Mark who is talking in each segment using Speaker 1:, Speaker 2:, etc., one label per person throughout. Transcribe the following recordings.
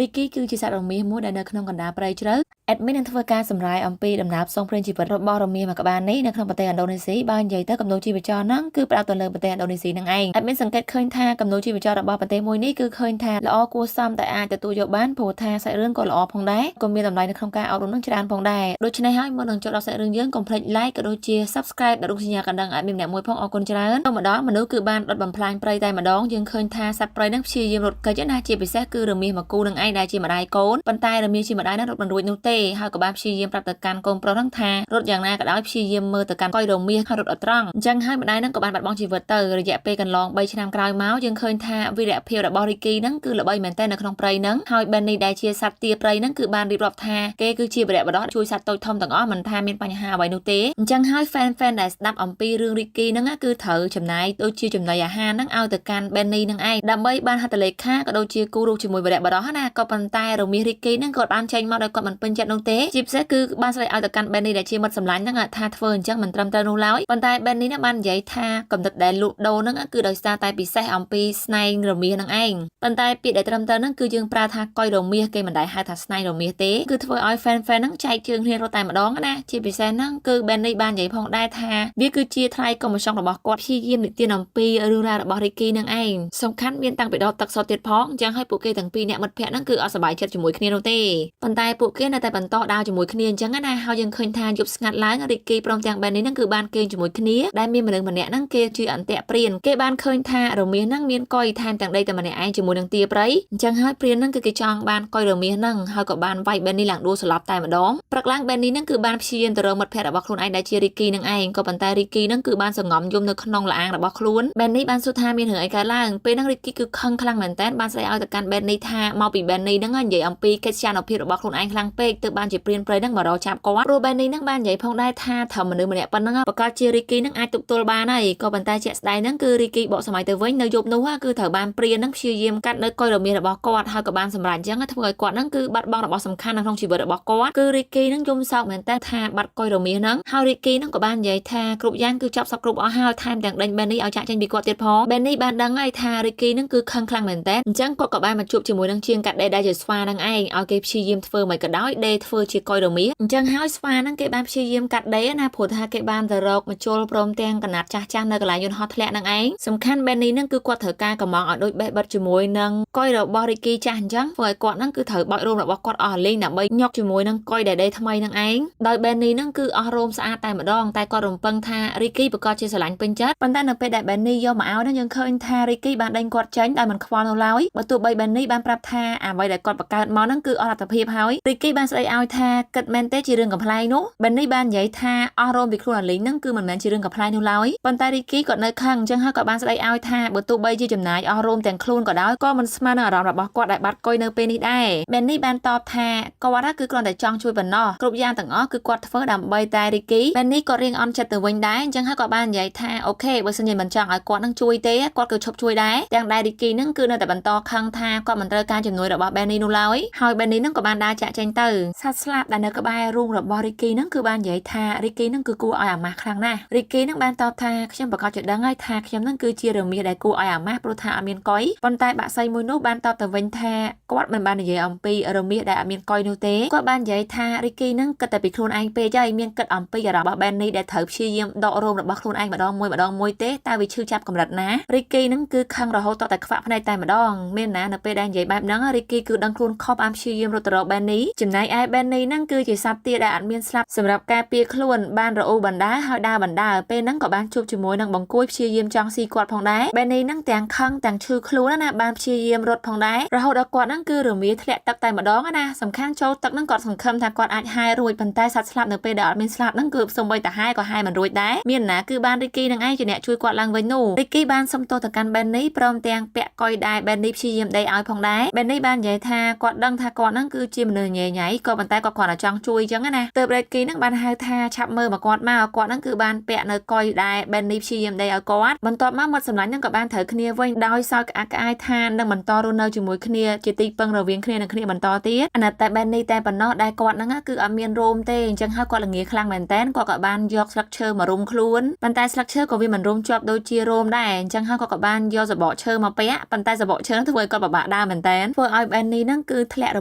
Speaker 1: Ricky គឺជាសត្វរមាសមួយដែលនៅក្នុងកណ្ដាលព្រៃជ្រៅ admin នឹងធ្វើការសម្រាយអំពីដំណើរផ្សងព្រេងជីវិតរបស់រមាសមួយក្បាលនេះនៅក្នុងប្រទេសឥណ្ឌូនេស៊ីបើនិយាយទៅគំនូរជីវចលហ្នឹងគឺផ្ដោតទៅលើប្រទេសឥណ្ឌូនេស៊ីហ្នឹងឯង admin សង្កេតឃើញថាគំនូរជីវចលរបស់ប្រទេសមួយនេះគឺឃើញថាល្អគួរសមតែអាចទទួលយកបានព្រោះថាសាច់រឿងក៏ល្អផងដែរក៏មានតម្លៃនៅក្នុងការអប់រំនឹងច្រើនផងដែរដូច្នេះហើយមុននឹងចូលដល់សាច់រឿងយើងកុំភ្លេច like ក៏ដូចជា subscribe ដល់រូបសញ្ញាកណ្ដឹង admin ម្នាក់មួយផងអរគុណច្រើនទៅម្ដងមនុស្សគឺបានដុតបំផ្លាញព្រៃតែម្ដងយើងឃើញថាសត្វព្រៃហ្នឹងព្យាយាមរត់គេចណាជាពិសេសគឺរមាសមួយគូនឹងឯងដែលជាម្ដាយកូនប៉ុន្តែរមាសជាម្ដាយហ្នឹងរត់មិនរួចនោះទេហើយក៏បានព្យាយាមប្រាប់ទៅកាន់កូនប្រុសហ្នឹងថារត់យ៉ាងណាក៏ដោយព្យាយាមមើលទៅកាន់កុយរមាសហើយរត់អត់ត្រង់អញ្ចឹងហើយម្ដាយហ្នឹងក៏បានបាត់បង់ជីវិតទៅរយៈពេលកន្លង3ឆ្នាំក្រោយមកយើងឃើញថាវីរភាពរបស់ Ricky ហ្នឹងគឺល្បីមែនតើនៅក្នុងព្រៃហ្នឹងហើយ Benny ដែលជាសត្វទាព្រៃហ្នឹងគឺបានរៀបរាប់ថាគេគឺជាវរៈបដិជួយសត្វតូចធំទាំងអស់មិនថាមានបញ្ហាអ្វីនោះទេអញ្ចឹងហើយ fan ដែលស្ដាប់អំពីរឿង Ricky ហ្នឹងគឺត្រូវចំណាយដូចជាចំណីអាហារហ្នឹងឲ្យទៅកាន់ Benny ហ្នឹងឯងដើម្បីបានហត្ថលេខាក៏ដូចជាគូររូបជាមួយវរៈបដិណាក៏ប៉ុន្តែរមាស Ricky ហ្នឹងគាត់បានចេញមកដោយគាត់មិនពេញចិត្តនោះទេជាពិសេសគឺបានស្ដីឲ្យទៅកាន់ Benny ដែលជាមិត្តសម្លាញ់ហ្នឹងថាធ្វើអញ្ចឹងមិនត្រឹមត្រូវនោះឡើយប៉ុន្តែ Benny ហ្នឹងបាននិយាយថាកំណត់ដែលលក់ដូរហ្នឹងគឺដោយសារតែពិសេសអំពីស្នែងរមាសហ្នឹងឯងប៉ុន្តែពាក្យដែលត្រឹមត្រូវហ្នឹងគឺយើងប្រើថាកុយរមាសគេមិនដែលហៅថាស្នែងរមាសទេគឺធ្វើឲ្យ fan ហ្នឹងចែកជើងគ្នារត់តែម្ដងណាជាពិសេសហ្នឹងគឺ Benny បាននិយាយផងដែរថាវាគឺជាថ្លៃកុំសងរបស់គាត់ព្យាយាមនិទានអំពីរឿងរ៉ាវរបស់ Ricky ហ្នឹងឯងសំខាន់មានតាំងពីដកទឹកសុទ្ធទៀតផងអញ្ចឹងហើយពួកគេទាំងពីរអ្នកមិត្តភក្តិហ្នឹងគឺអត់សប្បាយចិត្តជាមួយគ្នានោះទេប៉ុន្តែពួកគេនៅតែបន្តដើរជាមួយគ្នាអញ្ចឹងណាហើយយើងឃើញថាយប់ស្ងាត់ឡើង Ricky ព្រមទាំង Benny ហ្នឹងគឺបានគេងជាមួយគ្នាដែលមានមនុស្សម្នាក់ហ្នឹងគេជាអន្ទាក់ព្រានគេបានឃើញថារមាសហ្នឹងមានកុយថែមទាំងដីតែម្នាក់ឯងជាមួយនឹងទាព្រៃអញ្ចឹងហើយព្រានហ្នឹងគឺគេចង់បានកុយរមាសហ្នឹងហើយក៏បានវាយ Benny ឡើងដួលស្លាប់តែម្ដងព្រឹកឡើង Benny ហ្នឹងគឺបានព្យាយាមទៅរកមិត្តភក្តិរបស់ខ្លួនឯងដែលជា Ricky ហ្នឹងឯងក៏ប៉ុន្តែ Ricky ហ្នឹងគឺបានសង្ងំយំនៅក្នុងលអាងរបស់ខ្លួន Benny បានសួរថាមានរឿងអីកើតឡើងពេលហ្នឹង Ricky គឺខឹងខ្លាំងមែនតើបានស្ដីឲ្យទៅកាន់ Benny ថាមកពី Benny ហ្នឹងនិយាយអំពីកិច្ចការភាពរបស់ខ្លួនឯងខ្លាំងពេកទើបបានជាព្រានព្រៃហ្នឹងមករកចាប់គាត់ព្រោះ Benny ហ្នឹងបាននិយាយផងដែរថាថាមនុស្សម្នាក់ប៉ុណ្ណឹងប្រកាសជា Ricky ហ្នឹងអាចទប់ទល់បានហើយក៏ប៉ុន្តែជាក់ស្ដែងហ្នឹងគឺ Ricky បកសម័យទៅវិញនៅយប់នោះគឺត្រូវបានព្រានហ្នឹងព្យាយាមកាត់នៅកុយរមាសរបស់គាត់ហើយក៏បានសម្រេចអញ្ចឹងធ្វើឲ្យគាត់ហ្នឹងគឺបាត់បង់របស់សំខាន់នៅក្នុងជីវិតរបស់គាត់គឺ Ricky ហ្នឹងយំសោកមែនតើថាបាត់កុយរមាសហ្នឹងហើយ Ricky ហ្នឹងក៏បាននិយាយថាគ្រប់យ៉ាងគឺចប់សពគ្រប់អស់ហើយថែមទាំងដេញ Benny ឲ្យចាក់ចេញពីគាត់ទៀតផង Benny បានដឹងហើយថា Ricky ហ្នឹងគឺខឹងខ្លាំងមែនតើអញ្ចឹងគាត់ក៏បានមកជួបជាមួយនឹងជាងកាត់ដេដែលជាស្វាហ្នឹងឯងឲ្យគេព្យាយាមធ្វើមិនក៏ដោយដេធ្វើជាកុយរមាសអញ្ចឹងហើយស្វាហ្នឹងគេបានព្យាយាមកាត់ដេណាព្រោះថាគេបានទៅរកមកជុលព្រមទាំងកណាត់ចាស់ចាស់នៅកន្លែងយន្តហោះធ្លាក់ហ្នឹងឯងសំខាន់ Benny ហ្នឹងគឺគាត់ត្រូវការកំងឲ្យដូចបេះបិទជាមួយនឹងកុយរបស់ Ricky ចាស់អញ្ចឹងធ្វើឲ្យគាត់ហ្នឹងគឺត្រូវបោចរោមរបស់គាត់អស់លេងដើម្បីញុកជាមួយនឹងកុយដែលដេថ្មីហ្នឹងឯងដោយ Benny ហ្នឹងគឺអស់រោមស្អាតតែម្ដងតែគាត់រំពឹងថា Ricky ប្រកាសជាស្រឡាញ់ពេញចិត្តប៉ុន្តែនៅពេលដែល Benny យកមកឲ្យហ្នឹងយើងឃើញថា Ricky បានដេញគាត់ចេញដោយមិនខ្វល់នោះឡើយបើទោះបី Benny បានប្រាប់ថាអ្វីដែលគាត់បង្កើតមកហ្នឹងគឺអស់អត្ថភាពហើយ Ricky បានស្ដីឲ្យថាគិតមែនទេជារឿងកំ pl ែងនោះ Benny បាននិយាយថាអស់រោមពីខ្លួនអាលីងហ្នឹងគឺមិនមែនជារឿងកំ pl ែងនោះឡើយប៉ុន្តែ Ricky គាត់នៅខឹងអញ្ចឹងហើយគាត់បានស្ដីឲ្យថាបើទោះបីជាចំណាយអស់រោមទាំងខ្លួនក៏ដោយក៏មិនស្មើនឹងអារម្មណ៍របស់គាត់ដែលបាត់កុយនៅពេលនេះដែរ Benny បានតបថាគាត់គឺគ្រាន់តែចង់ជួយប៉ុណ្ណោះគ្រប់យ៉ាងទាំងអស់គឺគាត់ធ្វើដើម្បីតែ Ricky Benny ក៏រៀងអន់ចិត្តទៅវិញដែរអញ្ចឹងហើយគាត់បាននិយាយថាអូខេបើសិនជាមិនចង់ឲ្យគាត់នឹងជួយទេគាត់គឺឈប់ជួយដែរទាំងដែល Ricky ហ្នឹងគឺនៅតែបន្តខឹងថាគាត់មិនត្រូវការជំនួយរបស់ Benny នោះឡើយហើយ Benny ហ្នឹងក៏បានដើរចាក់ចេញទៅសត្វស្លាប់ដែលនៅក្បែររូងរបស់ Ricky ហ្នឹងគឺបាននិយាយថា Ricky ហ្នឹងគឺគួរឲ្យអាម៉ាស់ខ្លាំងណាស់ Ricky ហ្នឹងបានតបថាខ្ញុំប្រកាសជាដឹងហើយថាខ្ញុំហ្នឹងគឺជារមាសដែលគួរឲ្យអាម៉ាស់ព្រោះថាអត់មានកុយប៉ុន្តែបាក់សីមួយនោះបានតបទៅវិញថាគាត់មិនបាននិយាយអំពីរមាសដែលអត់មានកុយនោះទេគាត់បាននិយាយថា Ricky ហ្នឹងគិតតែពីខ្លួនឯងពេកហើយមានគិតអំពីអារម្មណ៍របស់ Benny ដែលត្រូវព្យាយាមដករោមរបស់ខ្លួនឯងម្ដងមួយទេតែវាឈឺចាប់កម្រិតណា Ricky ហ្នឹងគឺខឹងរហូតតតែខ្វាក់ភ្នែកតែម្ដងមានណានៅពេលដែលនិយាយបែបហ្នឹង Ricky គឺដឹងខ្លួនខុសបានព្យាយាមរត់ទៅរក Benny ចំណែកឯ Benny ហ្នឹងគឺជាសត្វទាដែលអត់មានស្លាប់សម្រាប់ការពារខ្លួនបានរអ៊ូបណ្ដាហើយដើរបណ្ដាពេលហ្នឹងក៏បានជួបជាមួយនឹងបង្គួយព្យាយាមចង់ស៊ីគាត់ផងដែរ Benny ហ្នឹងទាំងខឹងទាំងឈឺខ្លួនណាបានព្យាយាមរត់ផងដែររហូតដល់គាត់ហ្នឹងគឺរមាធ្លាក់ទឹកតែម្ដងណាសំខាន់ចូលទឹកហ្នឹងគាត់សង្ឃឹមថាគាត់អាចហែរួចប៉ុន្តែសត្វស្លាប់នៅពេលដែលអត់មានស្លាប់ហ្នឹងគឺសូម្បីតែហែក៏ហែមិនរួចដែរមានណាគឺបាន Ricky នឹងឯងជាអ្នកជួយគាត់ឡើងវិញនោះ Ricky បានសុំទោសទៅកាន់ Benny ព្រមទាំងពាក់កុយដែល Benny ព្យាយាមដេកឲ្យផងដែរ Benny បាននិយាយថាគាត់ដឹងថាគាត់ហ្នឹងគឺជាមនុស្សញ៉ៃញ៉ៃក៏ប៉ុន្តែគាត់គ្រាន់តែចង់ជួយអញ្ចឹងណាទើប Ricky ហ្នឹងបានហៅថាឆាប់មើលមកគាត់ហ្នឹងគឺបានពាក់នៅកុយដែល Benny ព្យាយាមដេកឲ្យគាត់បន្ទាប់មកមាត់សម្លាញ់ហ្នឹងក៏បានត្រូវគ្នាវិញដោយសោកក្អាកក្អាយថានឹងបន្តរស់នៅជាមួយគ្នាជាទីពឹងរវាងគ្នានឹងគ្នាបន្តទៀតអាណិតតែ Benny តែប៉ុណ្ណោះដែលគាត់ហ្នឹងគឺអត់មានរោមទេអញ្ចឹងហើយគាត់ល្ងាខ្លាំងមែនតើគាត់ក៏បានយកស្លឹកឈើមករុំខ្លួនប៉ុន្តែស្លឹកឈើក៏វាមិនរុំជាប់ដូចជារោមដែរអញ្ចឹងហើយគាត់ក៏បានយកសបកឈើមកពាក់ប៉ុន្តែសបកឈើហ្នឹងធ្វើឲ្យគាត់ពិបាកដើរមែនតើធ្វើឲ្យ แบนนี้นั่งคือแถลระ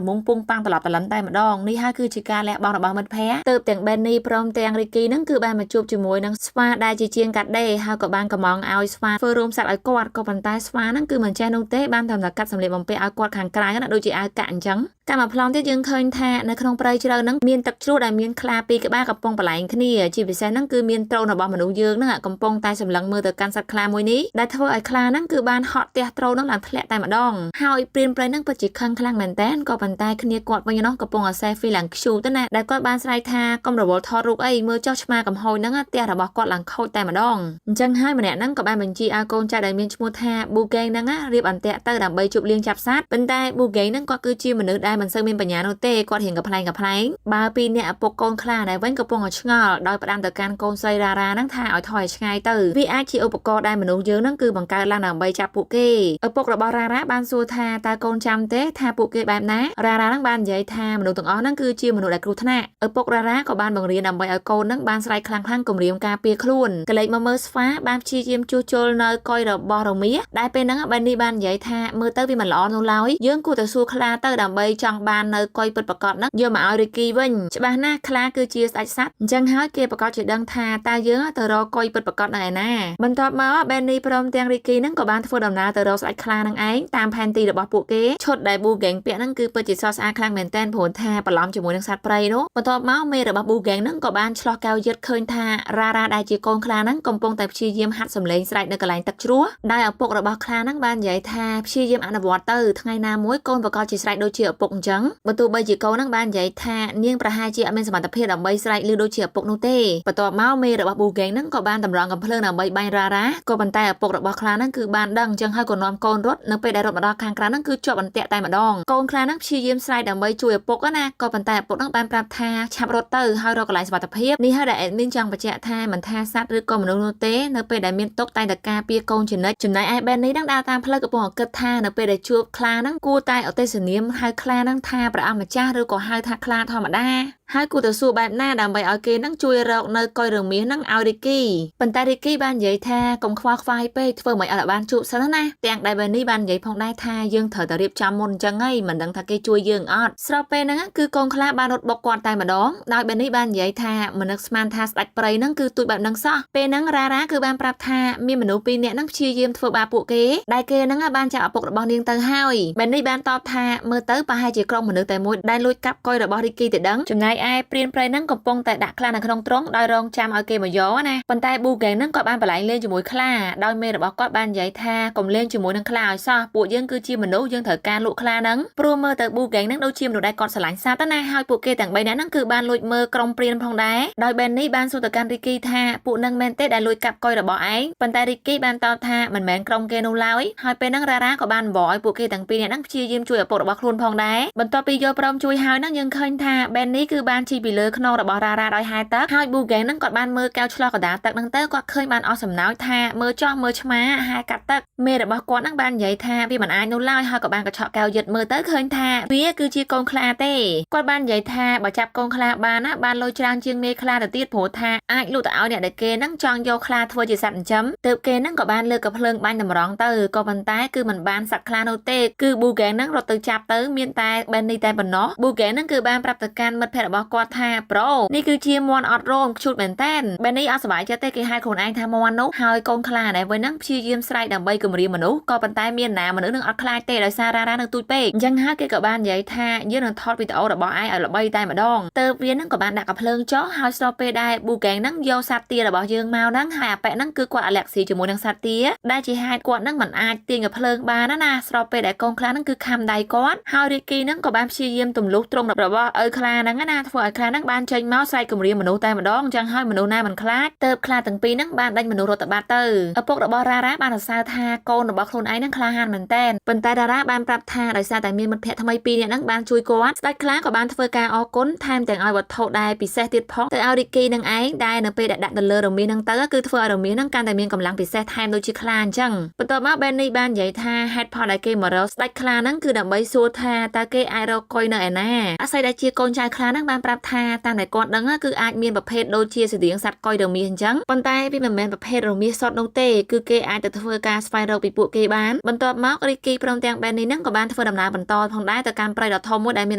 Speaker 1: มงปุงปังตลอดตะลันแต่มาดองนี่ฮะคือจิการและบองระบองมันแพ้เติบแต่งแบนนี้พร้อมแต่งริกีนั่งคือแบนมาจูบจมวยนั่งสวาได้จีเจียงกัดได้ฮากับบานกระมองเอาสวาเฟอร์รูมสัตว์ไอกอดก็ปันใต้สวานั่งคือเหมือนแจนุเต้บ้านทำสักกัดสำเร็จบำเพ็ญเอากอดขังกลายก็โดยจีอากาศจังการมาพลองที่ยังเคยแทะในขนมปลายเจริญนั่งมีนตักชูได้มีนคลาปีกับบ้ากับปงปลายขณีจีบเซนนั่งคือมีนโตนบอมมนุษย์ยืงนั่งกับปงตายสำลังมือต่อการสัตว์คลามวยนี้ได้เท่าไอคลานั่งคือบ้านฮอตเตียโตนั่งหลังทะเลตายมาดองฮาวเปลี่ยนไปนั่งประจิตข้างคลั่งแมนแตนก็ปันตายขณีกอดไปน้องกับปงอาเซฟีหลังชูตั้งแต่ได้ก็บ้านสไลทากำระบบทอรุกไอมือเจ้าชมากับหอยนั่งเตียระบอกกอดหลังเข้าตายมาดองจังให้มาเนี่ยนั่งกับบ้านบัญชีอาโกนใจได้มีชมูทาบูเกงนั่งเรียบอันเตะเตอร์ดับใบจุบเลี้ยงจับซัดเป็นได้บูเกงนั่งก็คือจีมันนึกได้มันซึ่งมีปัญญาโนเต้กอดเห็นกับพลายบาปีเนี่ยปกโกนคลาในเว้นกับปงชงอโดยประดามต่อการโกนไซรานั่งท่าอ่อยถอยชงายตื่นวิอาชีอุปกรณ์ได้มนุษย์เยอะนั่งคือบังการลานใบจับปุเก้ปกระบาราบานซูทาตาโกนจำเต้ทาปุเก้แบบนั้นรานั่งบานใหญ่ทามนุษย์ต่างอ้อนั่งคือจีมนุษย์ได้ครูทนะปกราก็บานบังเรียนใบโกนนั่งบานสไลคลังพังกลมเรียมกาเปียคลุ่นกะเลยมาเมอร์สฟ้าบานชีเจียมจูโจลเนยคอยระบอรมีได้เป็นนั่งบันดีบานใหญ่ทามือเต้วิมันล้อนุล้อยยื่นกูแต่ซูคลาเต้ดำใบจังบานเนยคอยปิดประกอบนักเยอะมาเอาริกีวิ่งฉบับหน้าคลาคือเชียร์ไอซัดจังหาเกประกอบจะดังทาตาเยอะแต่รอคอยปิดประกอบไหนนะบรรทบมาว่าแบนนี่พร้อมเตียงริกีนั่งกับบานฟูดำนาแต่รอไอคลานังไอตามแผนตีระบอบปุเก้ชดได้บูแกงเปียนั่งคือเปิดจิตซอสอาคลังเหม็นแตนผลทาปลอมจมูกนังสัตว์ไปโนบรรทบมาเมระบอบบูแกงนั่งกับบานชลอเกายึดเคยทาราได้จีโกนคลานั่งกำปงแต่ชีเยี่ยมหัดสำเร็จใส่ในกระไลตักชัวได้เอาปกระบอบคลานั่งบานใหญ่ทาชีเยี่ยมอันดับวอเตอร์ทั้งไงนามวยโกนประกอบจิตใส่โดยเฉียบปกจังบรรทุใบจีโกนั่งบานใหญ่ทาเนียงประหารจีอเมนสมัติเพศดับใบสไลหรือโดยเฉียบปกโนเต้ประตอบเมาเมระบอบบูแกงนั่งกับบานตำรองกับเพลิงดับใบใบราก็บันแต่ปกระบอบคลานั่งคือบานดังจังให้กดนอมโกนรถนั่งไปได้รถมาดองคางคลานั่งคือจบบันเตะตายมาดองโกนคลานั่งชีเยี่ยมสไลดับใบจุยปกก็นะก็บันแต่ปกนั่งบานปราบทาชับรถเตอร์ให้เรากระไลสมัติเพศนี่ให้ได้แอดมินจังประเจทามันทาซัดหรือกมโนเต้นั่งไปได้เมียนตกตายตะกาเปียโกนจุนในไอแบนนี้ดังดาวตามเพลิงกับปกเกิดทานั่งไปได้จูบคลานั่งกูตายเอาเตสเนียมให้คลานั่งทาประอามาจ้าหรือก็ให้ทาคลาธรรมดาให้กูแต่สู้แบบหน้าดำใบเอาเกนั่งจุยเราในก้อยเรื่องมีนั่งเอาดิกี้ปันตาดิกี้บ้านใหญ่ทากงควาควายเป้เฟิร์มเอาละบ้านจุซะนะเตียงได้แบบนี้บ้านใหญ่พองได้ทายังเถอแต่เรียบจำมนจังไงเหมือนดังทาเกจุยยังอดสโลเปนั่งคือกองคลาบ้านรถบกกวาดตายมาดองได้แบบนี้บ้านใหญ่ทาเหมือนนักสมานทาสตัดไปนั่งคือตุยแบบนังซ้อเปนั่งราคือบ้านปรับทามีมนุษย์ปีเนี่ยนั่งชีเยี่ยมเฟิร์บาปุเกได้เกนั่งบ้านจะเอาปกระบองเดียงเตอร์ห้อยแบบนี้บ้านตอบทาเมื่อเตอร์ปลาให้จีกรงมนุษย์แต่มวยได้ลุยกับก้อยระบองดิกี้แต่ดังจนไงไอเปลี่ยนไปนั่งกับปงแต่ดักคลาในขนมตรงได้รองจำเอาเกมาย้อนะปันใต้บูแกงนั่งกับบ้านปลายเลี้ยงจมูกคลาได้เมระบอกก็บ้านใหญ่ทากลมเลี้ยงจมูกนั่งคลาซอปูยังคือชีมนุษย์ยังเถอการลุคลานั่งโปรเมอร์แต่บูแกงนั่งดูชีมดูได้กอดสลายซาตนาให้ปูเกแต่งใบนั้นนั่งคือบ้านลุยเมอร์กรมเปลี่ยนพองได้โดยแบนนี้บ้านสุตการริกีทาปูนั่งแมนเต้ได้ลุยกับก้อยระบอกไอปันใต้ริกีบ้านตอทามันแมนกรมเกนูลาวให้เป็นนั่งรากับบ้านบ่อยปูเกแต่งปีเนี่ยนั่งชียิ้มช่วยปกระบอกคลุนพองได้บรรทปีโยปรมช่วยหายนั่งยังเคยทาแบนนี้คือบ้านชีบิเลอร์ขนมระบอกราโดยหายตักให้บูแกงนั่งกอดบ้านเมื่อแก้วชลอกระดาตักนั่งเต้ก็เคยบ้านอสมน้อยทาเมื่อจ้องเมื่อชมาหายกัดตักเมระบอกกอดนั่งบ้านใหญ่ทาพี่มันอายนูเล่าให้กับบ้านกระเชาะแก้วหยัดเมื่อเต้เคยทาเวียคือชีกองคลาเต้กอดบ้านใหญ่ทาบ่จับกองคลาบ้านนะบ้านลอยจางเชียงเมคลาแต่ตีดโผทาอายลูกแต่เอาเนี่ยเด็กเกนั่งจองโยคลาทัวจิตสัตว์จ้ำเติบเกนั่งกับบ้านเลือกกับเพลิงบ้านดำร้องเตอก็บันใต้คือมันบ้านสักคลาโนเต้คือบูแกงนั่งรถตือจับเตอเมียนตายแบนนี่ตายบนเนาะบูแกงนั่งคือบ้านปรับตะการมัดแผ่บอกกอดทาโปรนี่คือเชียร์มอนออดโรมชุดเหม็นแต้นแบนนี่เอาสบายจะเต้กี่ให้คนไอ้ทามอนนุหายกองคลาไหนไว้นั่งชีเยี่ยมสไลด์ดับใบกุมรีมนุก็บันใต้เมียนหนามนุษย์นึงออดคลายเตะโดยซาราหนึ่งตุยเป้ยังหาเกี่ยวกับบ้านใหญ่ทายืนทอดวิดีโอระบอกไอ้เอาระใบใต้มาดองเติบเวียนนั่งกับบ้านดักกับเพลิงจ้อหายสโลเปได้บูแกงนั่งโยซาเตียระบอกยืงเมานั่งหายแปะนั่งคือกวาดอเล็กซีจมูกนั่งซาเตียได้จีหายกวาดนั่งเหมือนไอ้เตียงกับเพลิงบ้านนั่นนะสโลเปได้กองคลานั่งคือคำใดก้อนฮาริกีนั่งกับบ้านชีเยี่ยมตุ่มลุกตรงระบอกคลานั่งนะถั่วคลานั่งบ้านเชงเมาใส่กุมรีมนุษย์ใต้มาดองจังให้มนุษย์หน้ามันคลาดเติบคลาตั้งปีนั่งบ้านได้มนุษย์รถบาเตอร์ปกระบอกราบ้านซาทาโกนระบอกคนไอ้นั่งคลาหันเหมือนแต้นเป็นแต่ดาราบ้านปรับทาโดยซาแต่มีมันแผลทำไมปีเนี่ยนั่งบ้านช่วยกวาดได้คลากับบ้านเฟอร์กาออก้นไทม์แต่งเอาวัดโถได้ปีเซติดพ้องแต่เอาดิกีนั่งไอ้ได้นั่งไปดัดเลอร์มีนั่งเตอร์คือเฟอร์มีนั่งการแต่มีกำลังปีเซไทม์โดยชิคลานจังเป็นตัวมาแบนในบ้านใหญ่ทาแฮดพอได้เกมอร์สได้คลานั่งคือดับใบซัวทาตาเกไอเราคอยเนอแน่อาศัยได้เชียโกนชายคลานั่งบ้าน បានប្រាប់ថាតាមដែលគាត់ដឹងគឺអាចមានប្រភេទដូចជាស្តៀងសត្វកុយរមាសអញ្ចឹងប៉ុន្តែវាមិនមែនប្រភេទរមាសសុទ្ធនោះទេគឺគេអាចទៅធ្វើការស្វែងរកពីពួកគេបានបន្ទាប់មករីគីព្រមទាំង Benny ហ្នឹងក៏បានធ្វើដំណើរបន្តផងដែរទៅកាន់ព្រៃដ៏ធំមួយដែលមា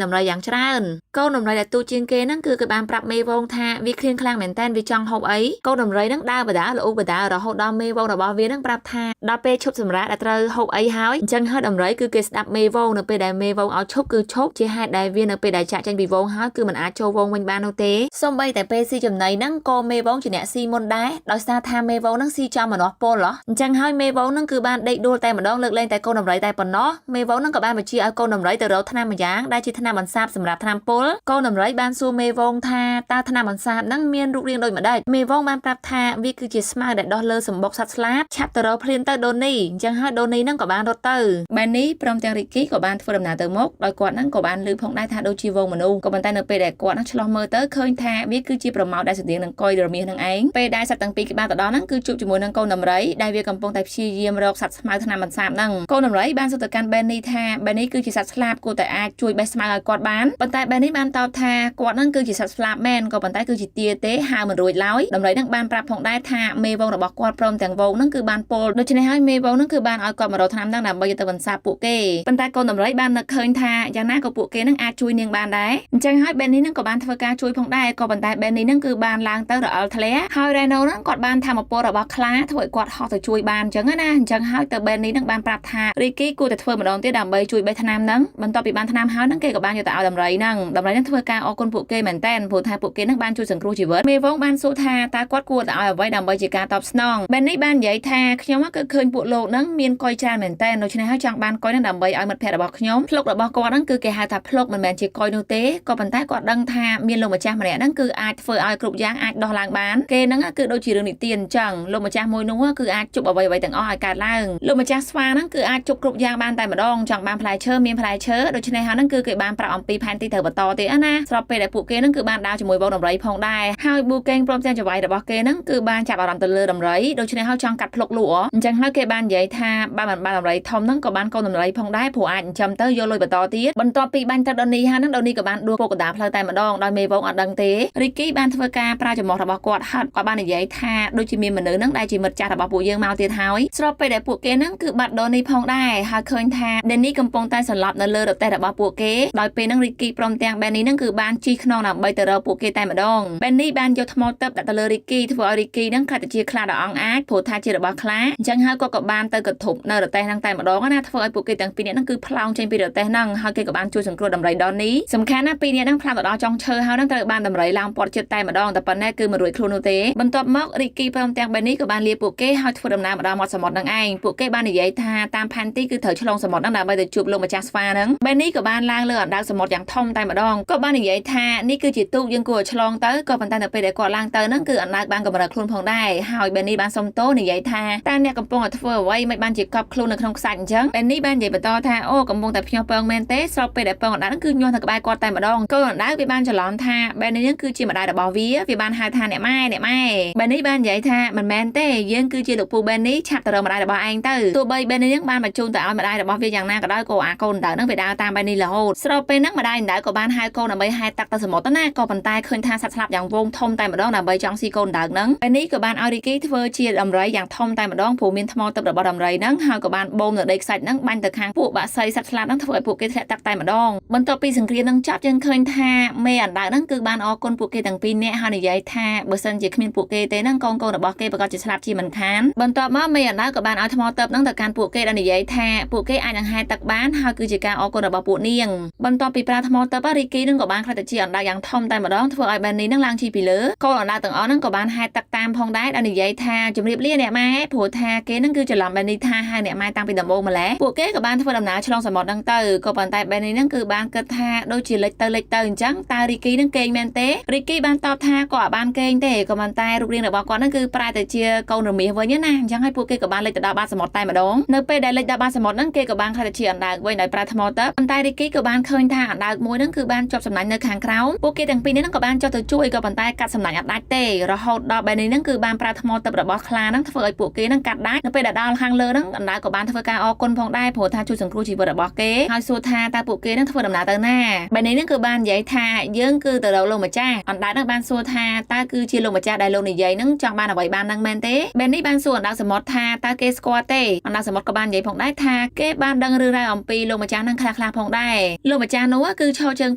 Speaker 1: នដំរីយ៉ាងច្រើនកូនដំរីដែលទូជាងគេហ្នឹងគឺគេបានប្រាប់មេវងថាវាឃ្លៀងខ្លាំងមែនតើវាចង់ហូបអីកូនដំរីហ្នឹងដើរបដាលូបដារហូតដល់មេវងរបស់វាហ្នឹងប្រាប់ថាដល់ពេលឈប់សម្រាកដែលត្រូវហូបអីហើយអញ្ចឹងហើយដំរីគឺគេស្ដាប់មេវងនៅពេលដែលមេវងឲ្យឈប់គឺឈប់ជាហេតុដែលវានៅពេលដែលចាក់ចេញពីវងហើយគឺមិនអាចចូលវងវិញបាននោះទេសូម្បីតែពេលស៊ីចំណីហ្នឹងក៏មេវងជាអ្នកស៊ីមុនដែរដោយសារថាមេវងហ្នឹងស៊ីចំម្នាស់ពលអញ្ចឹងហើយមេវងហ្នឹងគឺបានដេកដួលតែម្ដងលើកលែងតែកូនដំរីតែប៉ុណ្ណោះមេវងហ្នឹងក៏បានបញ្ជាឲ្យកូនដំរីទៅរកថ្នាំម្យ៉ាងដែលជាថ្នាំបន្សាបសម្រាប់ថ្នាំពុលកូនដំរីបានសួរមេវងថាតើថ្នាំបន្សាបហ្នឹងមានរូបរាងដូចម្ដេចមេវងបានប្រាប់ថាវាគឺជាស្មៅដែលដោះលើសម្បុកសត្វស្លាបឆាប់ទៅរកភ្លាមទៅដូនីអញ្ចឹងហើយដូនីហ្នឹងក៏បានរត់ទៅបែននេះព្រមទាំងរីគីក៏បានធ្វើដំណើរទៅមុខដោយគាត់ហ្នឹងក៏បានលើផងដែរថាដូចជាវងមនុស្សក៏ប៉ុន្តែនៅពេលដែលគាត់ហ្នឹងឆ្លោះមើលទៅឃើញថាវាគឺជាប្រមោទដែលស្តៀងនឹងកុយរមាសនឹងឯងពេលដែលសត្វទាំងពីរក្បាលទៅដល់ហ្នឹងគឺជួបជាមួយនឹងកូនដំរីដែលវាកំពុងតែព្យាយាមរកសត្វស្មៅថ្នាំបន្សាបហ្នឹងកូនដំរីបានសួរទៅកាន់បែននេះថាបែននេះគឺជាសត្វស្លាបគួរតែអាចជួយបេះស្មៅឲ្យគាត់បានប៉ុន្តែបែននេះបានតបថាគាត់ហ្នឹងគឺជាសត្វស្លាបមែនក៏ប៉ុន្តែគឺជាទាទេហើមិនរួចឡើយដំរីហ្នឹងបានប្រាប់ផងដែរថាមេវងរបស់គាត់ព្រមទាំងវងហ្នឹងគឺបានពោលដូច្នេះហើយមេវងហ្នឹងគឺបានឲ្យគាត់មករកថ្នាំហ្នឹងដើម្បីទៅបន្សាបពួកគេប៉ុន្តែកូនដំរីបាននឹកឃើញថាយ៉ាងណាក៏ពួកគេហ្នឹងអាចជួយនាងបានដែរអញ្ចឹងហើយបែននេះហ្នឹងក៏បានធ្វើការជួយផងដែរក៏ប៉ុន្តែបែននេះហ្នឹងគឺបានឡើងទៅរអិលធ្លាក់ហើយរ៉េណូហ្នឹងគាត់បានធម្មពលរបស់ខ្លាធ្វើឲ្យគាត់ហោះទៅជួយបានអញ្ចឹងណាអញ្ចឹងហើយទៅបែននេះហ្នឹងបានប្រាប់ថារីគីគួរតែធ្វើម្ដងទៀតដើម្បីជួយបេះថ្នាំហ្នឹងបន្ទាប់ពីបានថ្នាំហើយហ្នឹងគេក៏បានយកទៅឲ្យដំរីហ្នឹងធ្វើការអរគុណពួកគេមែនតើព្រោះថាពួកគេហ្នឹងបានជួយសង្គ្រោះជីវិតមេវងបានសួរថាតើគាត់គួរតែឲ្យអ្វីដើម្បីជាការតបស្នងបែននេះបាននិយាយថាខ្ញុំគឺឃើញពួកលោកហ្នឹងមានកុយច្រើនមែនតើដូច្នេះហើយចង់បានកុយហ្នឹងដើម្បីឲ្យមិត្តភ័ក្តិរបស់ខ្ញុំភ្លុករបស់គាត់ហ្នឹងគឺគេហៅថាភ្លុកមិនមែនជាកុយនោះទេក៏ប៉ុន្តែគាត់ដឹងថាមានលោកម្ចាស់ម្នាក់ហ្នឹងគឺអាចធ្វើឲ្យគ្រប់យ៉ាងអាចដោះឡើងបានគេហ្នឹងគឺដូចជារឿងនិទានអញ្ចឹងលោកម្ចាស់មួយនោះគឺអាចជប់អ្វីៗទាំងអស់ឲ្យកើតឡើងលោកម្ចាស់ស្វាហ្នឹងគឺអាចជប់គ្រប់យ៉ាងបានតែម្ដងចង់បានផ្លែឈើមានផ្លែឈើដូច្នេះហើយហ្នឹងគឺគេបានប្រាប់អំពីផែនទីទៅបន្តទៀតណាស្របពេលដែលពួកគេហ្នឹងគឺបានដើរជាមួយវងដំរីផងដែរហើយប៊ូកេងព្រមទាំងចង្វាយរបស់គេហ្នឹងគឺបានចាប់អារម្មណ៍ទៅលើដំរីដូច្នេះហើយចង់កាត់ភ្លុកលក់អញ្ចឹងហើយគេបាននិយាយថាបើមិនបានដំរីធំហ្នឹងក៏បានកូនដំរីផងដែរព្រោះអាចចិញ្ចឹមទៅយកលុយបន្តទៀតបន្ទាប់ពីបាញ់ទៅដូនីហើយហ្នឹងដូនីក៏បានដួលពុកកណ្ដាលផ្លូវតែម្ដងដោយមេវងអត់ដឹងទេរីគីបានធ្វើការប្រើចំហរបស់គាត់ហាត់គាត់បាននិយាយថាដូចជាមានមនុស្សហ្នឹងដែលជាមិត្តចាស់របស់ពួកយើងមកទៀតហើយស្របពេលដែលពួកគេហ្នឹងគឺបាត់ដូនីផងដែរហើយឃើញថាដេនីកំពុងតែសន្លប់នៅលើរទេះរបស់ពួកគេដោយពេលហ្នឹងរីគីព្រមទាំងបែននីហ្នឹងគឺបានជិះខ្នងដើម្បីទៅរកពួកគេតែម្ដងបែននីបានយកថ្មទឹកដាក់ទៅលើរីគីធ្វើឲ្យរីគីហ្នឹងខ្លាចទៅជាខ្លាដ៏អង់អាចព្រោះថាជារបស់ខ្លាអញ្ចឹងហើយគាត់ក៏បានទៅកធប់នៅរទេះហ្នឹងតែម្ដងណាធ្វើឲ្យពួកគេទាំងពីរនាក់ហ្នឹងគឺផ្លោងចេញពីរទេះហ្នឹងហើយគេក៏បានជួយសង្គ្រោះដំរីដននីសំខាន់ណាពីរនាក់ហ្នឹងផ្លាស់ទៅដល់ចុងឈើហើយហ្នឹងត្រូវបានដំរីឡើងពាត់ចិត្តតែម្ដងតែប៉ុណ្ណេះគឺមិនរួចខ្លួននោះទេបន្ទាប់មករីគីព្រមទាំងបែននីក៏បានលាពួកគេហើយធ្វើដំណើរមកដល់មាត់សមុទ្រហ្នឹងឯងពួកគេបាននិយាយថាតាមផែនទីគឺត្រូវឆ្លងសមុទ្រហ្នឹងដើម្បីទៅជួបលោកម្ចាស់ស្វាហ្នឹងបែននីក៏បានឡើងលើអណ្ដើកសមុទ្រយ៉ាងធំតែម្ដងក៏បាននិយាយថានេះគឺជាទូកយើងគួរឲ្យឆ្លងទៅក៏ប៉ុន្តែនៅពេលដែលគាត់ឡើងទៅហ្នឹងគឺអណ្ដើកបានកម្រើកខ្លួនផងដែរហើយបែននីបានសុំទោសនិយាយថាតើអ្នកកំពុងតែធ្វើអ្វីមិនបានជាកប់ខ្លួននៅក្នុងខ្សាច់អញ្ចឹងបែននីបាននិយាយបន្តថាអូកំពុងតែភ្ញាស់ពងមែនទេស្របពេលដែលពងអណ្ដើកហ្នឹងគឺញាស់នៅក្បែរគាត់តែម្ដងកូនអណ្ដើកវាបានច្រឡំថាបែននីហ្នឹងគឺជាម្ដាយរបស់វាបានហៅថាអ្នកម៉ែបែននីបាននិយាយថាមិនមែនទេយើងគឺជាលោកពូបែននីឆាប់ទៅរកម្ដាយរបស់ឯងទៅទោះបីបែននីហ្នឹងបានបញ្ជូនទៅឲ្យម្ដាយរបស់វាយ៉ាងណាក៏ដោយក៏អាកូនអណ្ដើកហ្នឹងវាដើរតាមបែននីរហូតស្របពេលហ្នឹងម្ដាយអណ្ដើកក៏បានហៅកូនដើម្បីហែទឹកទៅសមុទ្រណាក៏ប៉ុន្តែឃើញថាសត្វស្លាបយ៉ាងវងធំតែម្ដងដើម្បីចង់ស៊ីកូនអណ្ដើកហ្នឹងបែននីក៏បានឲ្យរីគីធ្វើជាដំរីយ៉ាងធំតែម្ដងព្រោះមានថ្មទឹករបស់ដំរីហ្នឹងហើយក៏បានបូមនៅដីខ្សាច់ហ្នឹងបាញ់ទៅខាងពួកបាក់សីសត្វស្លាបហ្នឹងធ្វើឲ្យពួកគេធ្លាក់ទឹកតែម្ដងបន្ទាប់ពីសង្គ្រាមហ្នឹងចប់យើងឃើញថាមេអណ្ដើកហ្នឹងគឺបានអរគុណពួកគេទាំងពីរនាក់ហើយនិយាយថាបើសិនជាគ្មានពួកគេទេហ្នឹងកូនរបស់គេប្រកាសជាស្លាប់ជាមិនខានបន្ទាប់មកមេអណ្ដើកក៏បានឲ្យថ្មទឹកហ្នឹងទៅកាន់ពួកគេដែលនិយាយថាពួកគេអាចនឹងហែទឹកបានហើយគឺជាការអរគុណរបស់ពួកនាងបន្ទាប់ពីប្រើថ្មទឹករីគីហ្នឹងក៏បានខ្លាចទៅជាអណ្ដើកយ៉ាងធំតែម្ដងធ្វើឲ្យបែននីហ្នឹងឡើងជិះពីលើកូនអណ្ដើកទាំងអស់ហ្នឹងក៏បានហែទឹកតាមផងដែរដែលនិយាយថាជំរាបលាអ្នកម៉ែព្រោះថាគេហ្នឹងគឺច្រឡំបែននីថាហៅអ្នកម៉ែតាំងពីដំបូងម្ល៉េះពួកគេក៏បានធ្វើដំណើរឆ្លងសមុទ្រហ្នឹងទៅក៏ប៉ុន្តែបែននីហ្នឹងគឺបានគិតថាដូចជាលិចទៅអញ្ចឹងតើរីគីហ្នឹងគេងមែនទេរីគីបានតបថាគាត់អាចបានគេងទេក៏ប៉ុន្តែរូបរាងរបស់គាត់ហ្នឹងគឺប្រែទៅជាកូនរមាសវិញណាអញ្ចឹងហើយពួកគេក៏បានលិចទៅដល់បាតសមុទ្រតែម្ដងនៅពេលដែលលិចដល់បាតសមុទ្រហ្នឹងគេក៏បានខ្លាចទៅជាអណ្ដើកវិញដោយប្រើថ្មទឹកប៉ុន្តែរីគីក៏បានឃើញថាអណ្ដើកមួយហ្នឹងគឺបានជាប់សំណាញ់នៅខាងក្រោមពួកគេទាំងពីរនេះហ្នឹងក៏បានចុះទៅជួយក៏ប៉ុន្តែកាត់សំណាញ់អត់ដាច់ទេរហូតដល់បែននេះហ្នឹងគឺបានប្រើថ្មទឹករបស់ខ្លាហ្នឹងធ្វើឲ្យពួកគេហ្នឹងកាត់ដាច់នៅពេលដែលដល់ខាងលើហ្នឹងអណ្ដើកក៏បានធ្វើការអរគុណផងដែរព្រោះថាជួយសង្គ្រោះជីវិតរបស់គេហើយសួរថាតើពួកគេនឹងធ្វើដំណើរទៅណាបែននេះហ្នឹងគឺបាននិយាយថា យើងគឺទៅរកលោកម្ចាស់អណ្ដើកនឹងបានសួរថាតើគឺជាលោកម្ចាស់ដែលលោកនិយាយនឹងចង់បានអ្វីបាននឹងមែនទេបែននេះបានសួរអណ្ដើកសមុទ្រថាតើគេស្គាល់ទេអណ្ដើកសមុទ្រក៏បាននិយាយផងដែរថាគេបានដឹងរឿងរ៉ាវអំពីលោកម្ចាស់នឹងខ្លះៗផងដែរលោកម្ចាស់នោះគឺឈរជើង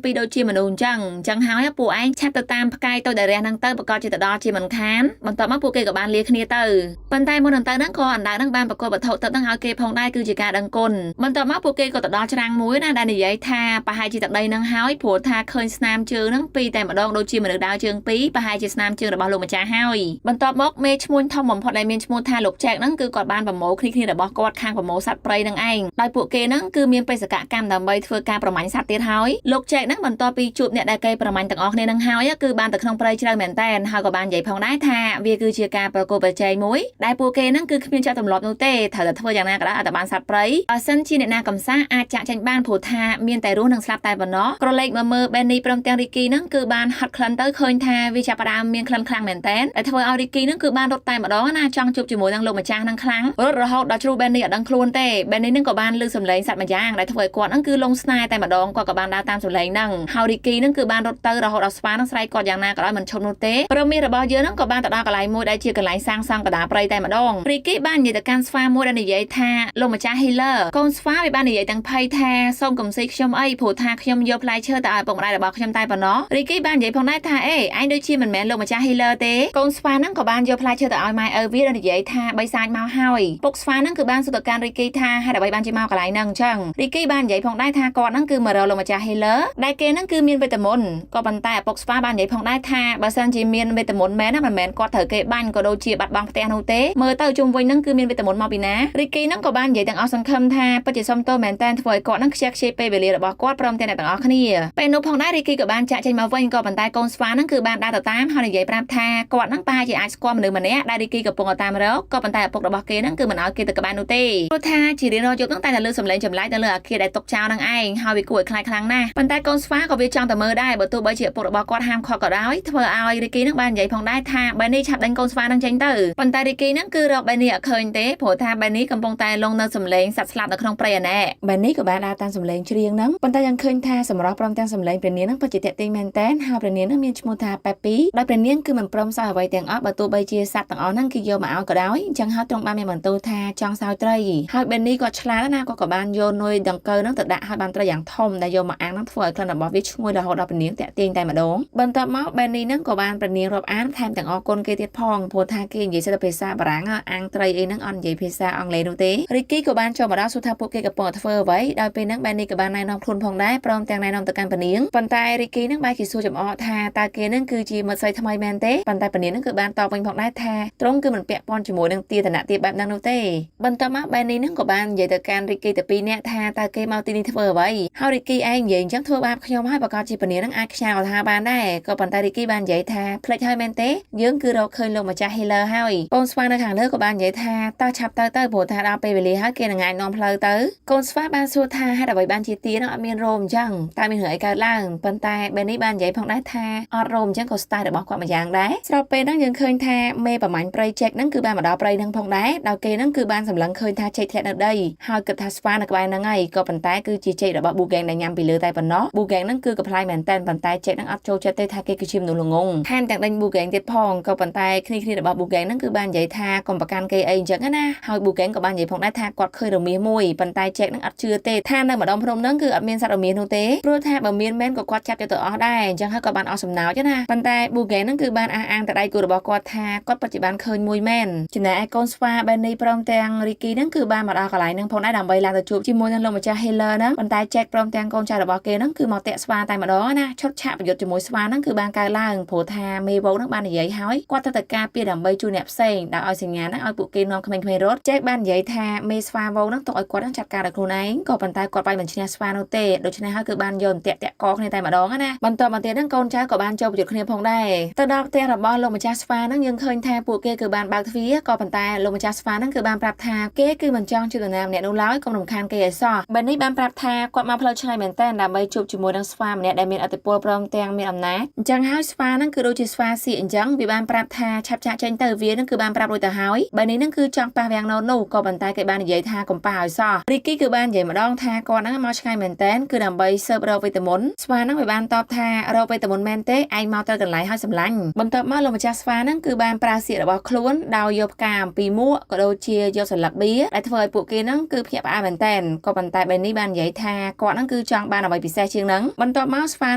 Speaker 1: ពីរដូចជាមនុស្សអញ្ចឹងហើយពួកឯងឆាប់ទៅតាមផ្កាយទៅដែលរះនឹងទៅប្រកាសជាទៅដល់ជាមិនខានបន្ទាប់មកពួកគេក៏បានលាគ្នាទៅប៉ុន្តែមុននឹងទៅនឹងក៏អណ្ដើកនឹងបានប្រកបវត្ថុទៅនឹងឲ្យគេផងដែរគឺជាការដឹងគុណបន្ទាប់មកពួកគេក៏ទៅដល់ច្រាំងមួយណាដែលនិយាយថាប្រហែលជាទឹកដីនឹងហើយព្រោះថាឃើញស្នាមជើងនឹងពីរតែម្ដងដូចជាមនុស្សដើរជើងពីរប្រហែលជាស្នាមជើងរបស់លោកម្ចាស់ហើយបន្ទាប់មកមេឈ្មោះធំបំផុតដែលមានឈ្មោះថាលោកចែកនឹងគឺគាត់បានប្រមូលគ្នារបស់គាត់ខាងប្រមូលសត្វព្រៃនឹងឯងដោយពួកគេនឹងគឺមានបេសកកម្មដើម្បីធ្វើការប្រមាញ់សត្វទៀតហើយលោកចែកនឹងបន្ទាប់ពីជួបអ្នកដែលគេប្រមាញ់ទាំងអស់គ្នានឹងហើយគឺបានទៅក្នុងព្រៃជ្រៅមែនតែនហើយក៏បាននិយាយផងដែរថាវាគឺជាការប្រកួតប្រជែងមួយដែលពួកគេនឹងគឺគ្មានចិត្តទម្លាប់នោះទេត្រូវតែធ្វើយ៉ាងណាក៏ដោយឲ្យតែបានសត្វព្រៃបើសិនជាអ្នកណាកំសាអាចចាក់ចេញបានព្រោះថាមានតែរស់នឹងស្លាប់តែប៉ុណ្ណោះក្រឡេកមកមើល Benny ព្រមទាំង Ricky នឹងគឺបានហត់ក្លិនទៅឃើញថាវាចាប់ផ្ដើមមានក្លិនខ្លាំងមែនតែនដែលធ្វើឲ្យ Ricky នឹងគឺបានរត់តែម្ដងណាចង់ជួបជាមួយនឹងលោកម្ចាស់នឹងខ្លាំងរត់រហូតដល់ជ្រូ Benny អត់ដឹងខ្លួនទេ Benny នឹងក៏បានលើសំឡេងសត្វម្យ៉ាងដែលធ្វើឲ្យគាត់នឹងគឺលងស្នេហ៍តែម្ដងគាត់ក៏បានដើរតាមសំឡេងហ្នឹងហើយ Ricky នឹងគឺបានរត់ទៅរហូតដល់ស្វានឹងស្រែកគាត់យ៉ាងណាក៏ដោយមិនឈប់នោះទេព្រមមានរបស់យើងនឹងក៏បានទៅដល់កន្លែងមួយដែលជាកន្លែងសាងសង់កណ្ដាលព្រៃតែម្ដង Ricky បាននិយាយទៅកាន់ស្វាមួយដែលនិយាយថាលោកម្ចាស់ Healer កូនស្វាវាបាននិយាយទាំងភ័យថាសូមកុំស៊ីខ្ញុំអីព្រោះថាខ្ញុំយកផ្លែឈើទៅឲ្យពុកម្ដាយរបស់ខ្ញុំតែប៉ុណ្ណោះ Ricky បាននិយាយផងដែរថាអេឯងដូចជាមិនមែនលោកម្ចាស់ Healer ទេកូនស្វានឹងក៏បានយកផ្លែឈើទៅឲ្យម៉ែឪវាដែលនិយាយថាបីសាច់មកហើយពុកស្វានឹងគឺបានសួរទៅកាន់ Ricky ថាហេតុអ្វីបានជាមកកន្លែងហ្នឹងអញ្ចឹង Ricky បាននិយាយផងដែរថាគាត់នឹងគឺមករកលោកម្ចាស់ Healer ដែលគេនឹងគឺមានវេទមន្តក៏ប៉ុន្តែឪពុកស្វាបាននិយាយផងដែរថាបើសិនជាមានវេទមន្តមែនណាមិនមែនគាត់ត្រូវគេបាញ់ក៏ដូចជាបាត់បង់ផ្ទះនោះទេមើលទៅជុំវិញនឹងគឺមានវេទមន្តមកពីណា Ricky នឹងក៏បាននិយាយទាំងអស់សង្ឃឹមថាពិតជាសុំទោសមែនតើធ្វើឲ្យគាត់នឹងខ្ជះខ្ជាយពេលវេលារបស់គាត់ព្រមទាំងអ្នកទាំងអស់គ្នាពេលនោះផងដែរ Ricky ក៏បានចាក់ចេញមកវិញក៏ប៉ុន្តែកូនស្វានឹងគឺបានដើរទៅតាមហើយនិយាយប្រាប់ថាគាត់នឹងប្រហែលជាអាចស្គាល់មនុស្សម្នាក់ដែល Ricky កំពុងតាមរកក៏ប៉ុន្តែឪពុករបស់គេនឹងគឺមិនឲ្យគេទៅក្បែរនោះទេព្រោះថាជារៀងរាល់យប់នឹងតែលើសំឡេងចម្លែកទៅលើអាគារដែលຕົកចោលនឹងឯងហើយវាគួរឲ្យខ្លាចខ្លាំងណាស់ប៉ុន្តែកូនស្វាក៏វាចង់ទៅមើលដែរបើទោះបីជាឪពុករបស់គាត់ហាមឃាត់ក៏ដោយធ្វើឲ្យ Ricky នឹងបាននិយាយផងដែរថា Benny ឆាប់ដេញកូនស្វានឹងចេញទៅប៉ុន្តែ Ricky នឹងគឺរក Benny អត់ឃើញទេព្រោះថា Benny កំពុងតែលងនៅសំឡេងសត្វស្លាប់នៅក្នុងព្រៃឯណែ Benny ក៏បានដើរតាមសំឡេងច្រៀងហ្នឹងប៉ុន្តែยังឃើញថាសម្រាប់ព្រមទាំងសំឡេងព្រះនាងនឹងពិតជាតាក់ទាញមែនតែនហើយព្រះនាងនឹងមានឈ្មោះថា Peppy ដោយព្រះនាងគឺមិនព្រមសោយអ្វីទាំងអស់បើទោះបីជាសត្វទាំងអស់ហ្នឹងគឺយកមកឲ្យក៏ដោយអញ្ចឹងហើយទ្រង់បានមានបន្ទូលថាចង់សោយត្រីហើយ Benny ក៏ឆ្លាតណាស់ក៏បានយកនុយដង្កូវហ្នឹងទៅដាក់ឲ្យបានត្រីយ៉ាងធំដែលយកមកអាំងហ្នឹងធ្វើឲ្យក្លិនរបស់វាឈ្ងុយរហូតដល់ព្រះនាងតាក់ទាញតែម្ដងបន្ទាប់មក Benny ហ្នឹងក៏បានព្រះនាងរាប់អានថែមទាំងអរគុណគេទៀតផងព្រោះថាគេនិយាយសិតភាសាបារាំងអាំងត្រីអីហ្នឹងអត់និយាយភាសាអង់គ្លេសនោះទេ Ricky ក៏បានចូលមកដល់សួរថាពួកគេកំពុងតែធ្វើអ្វីដោយពេលហ្នឹង Benny ក៏បានណែនាំខ្លួនផងដែរព្រមទាំងណែនាំទៅកាន់ព្រះនាងប៉ុន្តែ Ricky ហ្នឹងបែរជាសួរចំអកថាតើគេហ្នឹងគឺជាមិត្តស្រីថ្មីមែនទេប៉ុន្តែព្រះនាងហ្នឹងគឺបានតបវិញផងដែរថាទ្រង់គឺមិនពាក់ព័ន្ធជាមួយនឹងទាតនៈទាបបែបហ្នឹងនោះទេបន្ទាប់មក Benny ហ្នឹងក៏បាននិយាយទៅកាន់ Ricky ទៅពីរនាក់ថាតើគេមកទីនេះធ្វើអ្វីហើយ Ricky ឯងនិយាយអញ្ចឹងធ្វើបាបខ្ញុំហើយប្រកាសជាព្រះនាងហ្នឹងអាចខ្ញាល់ថាបានដែរក៏ប៉ុន្តែ Ricky បាននិយាយថាភ្លេចហើយមែនទេយើងគឺរកឃើញលោកម្ចាស់ Healer ហើយកូនស្វានៅខាងលើក៏បាននិយាយថាតើឆាប់ទៅព្រោះថាដល់ពេលវេលាហើយគេនឹងអាចនាំផ្លូវទៅកូនស្វាបានសួរថាហេតុអ្វីបានជាទាហ្នឹងអត់មានរោមអញ្ចឹងតើមានរឿងអីកើតឡើងប៉ុន្តែ Benny បាននិយាយផងដែរថាអត់រោមអញ្ចឹងក៏ style របស់គាត់មួយយ៉ាងដែរស្របពេលហ្នឹងយើងឃើញថាមេប្រមាញ់ព្រៃចេកហ្នឹងគឺបានមកដល់ព្រៃហ្នឹងផងដែរដល់គេហ្នឹងគឺបានសម្លឹងឃើញថាចេកធ្លាក់នៅដីហើយគិតថាស្វានៅក្បែរហ្នឹងហើយក៏ប៉ុន្តែគឺជាចេករបស់ Boogang ដែលញ៉ាំពីលើតែប៉ុណ្ណោះ Boogang ហ្នឹងគឺកំ ប្លែកមែនតែនប៉ុន្តែចេកហ្នឹងអត់ចូលចិត្តទេថាគេគឺជាមនុស្សល្ងងថែមទាំងដេញ Boogang ទៀតផងក៏ប៉ុន្តែគ្នារបស់ Boogang ហ្នឹងគឺបាននិយាយថាកុំប្រកាន់គេអីអញ្ចឹងណាហើយ Boogang ក៏បាននិយាយផងដែរថាគាត់ឃើញរមាសមួយប៉ុន្តែចេកហ្នឹងអត់ជឿទេថានៅម្ដុំភ្នំហ្នឹងគឺអត់មានសត្វរមាសនោះទេព្រោះថាបើមានមែនក៏គាត់ចាប់យកទៅអស់ដែរអញ្ចឹងហើយក៏បានអស់សំណោចណាប៉ុន្តែ Boogang ហ្នឹងគឺបានអះអាងទៅដៃគូរបស់គាត់ថាគាត់ពិតជាបានឃើញមួយមែនចំណែកឯកូនស្វា Benny ព្រមទាំង Ricky ហ្នឹងគឺបានមកដល់កន្លែងហ្នឹងផងដែរដើម្បីឡើងទៅជួបជាមួយនឹងលោកម្ចាស់ Healer ហ្នឹងប៉ុន្តែចេកព្រមទាំងកូនចៅរបស់គេហ្នឹងគឺមកតាក់ស្វាតែម្ដងណាឈុតឆាកប្រយុទ្ធជាមួយស្វាហ្នឹងគឺបានកើឡើងព្រោះថាមេវងហ្នឹងបាននិយាយហើយគាត់ទៅការពារដើម្បីជួយអ្នកផ្សេងដោយឲ្យសញ្ញាហ្នឹងឲ្យពួកគេនាំក្មេងៗរត់ចេកបាននិយាយថាមេស្វាវងហ្នឹងទុកឲ្យគាត់ហ្នឹងចាត់ការដោយខ្លួនឯងក៏ប៉ុន្តែគាត់បាយមិនឈ្នះស្វានោះទេដូច្នេះហើយគឺបានយកតាក់កគ្នាតែម្ដងណាបន្តមកទៀតហ្នឹងកូនចៅក៏បានចូលប្រយុទ្ធគ្នាផងដែរទៅដល់ផ្ទះរបស់លោកម្ចាស់ស្វាហ្នឹងយើងឃើញថាពួកគេគឺបានបើកទ្វារក៏ប៉ុន្តែលោកម្ចាស់ស្វាហ្នឹងគឺបានប្រាប់ថាគេគឺមិនចង់ជួយនរណាម្នាក់នោះឡើយកុំរំខានគេឲ្យសោះបែននេះបានប្រាប់ថាគាត់មកផ្លូវឆ្ងាយមែនតើដើម្បីជួបជាមួយនឹងស្វាម្នាក់ដែលមានឥទ្ធិពលព្រមទាំងមានអំណាចអញ្ចឹងហើយស្វាហ្នឹងគឺដូចជាស្វាសៀកអញ្ចឹងវាបានប្រាប់ថាឆាប់ចាក់ចេញទៅវាហ្នឹងគឺបានប្រាប់រួចទៅហើយបែននេះហ្នឹងគឺចង់ប៉ះវាំងណូនោះក៏ប៉ុន្តែគេបាននិយាយថាកុំប៉ះឲ្យសោះរីគីគឺបាននិយាយម្ដងថាគាត់ហ្នឹងមកឆ្ងាយមែនតើគឺដើម្បីស៊ើបរកវីតាមីនស្វាហ្នឹង នឹងវាបានតបថារកវេទមន្តមែនទេឯងមកទៅកន្លែងឲ្យសម្លាញ់បន្ទាប់មកលោកម្ចាស់ស្វានឹងគឺបានប្រើសៀករបស់ខ្លួនដោយយកផ្កាអំពីមួកក៏ដូចជាយកសន្លឹកបៀដែលធ្វើឲ្យពួកគេនឹងគឺភ្ញាក់ផ្អើលមែនតែនក៏ប៉ុន្តែបែននេះបាននិយាយថាគាត់នឹងគឺចង់បានអ្វីពិសេសជាងនឹងបន្ទាប់មកស្វា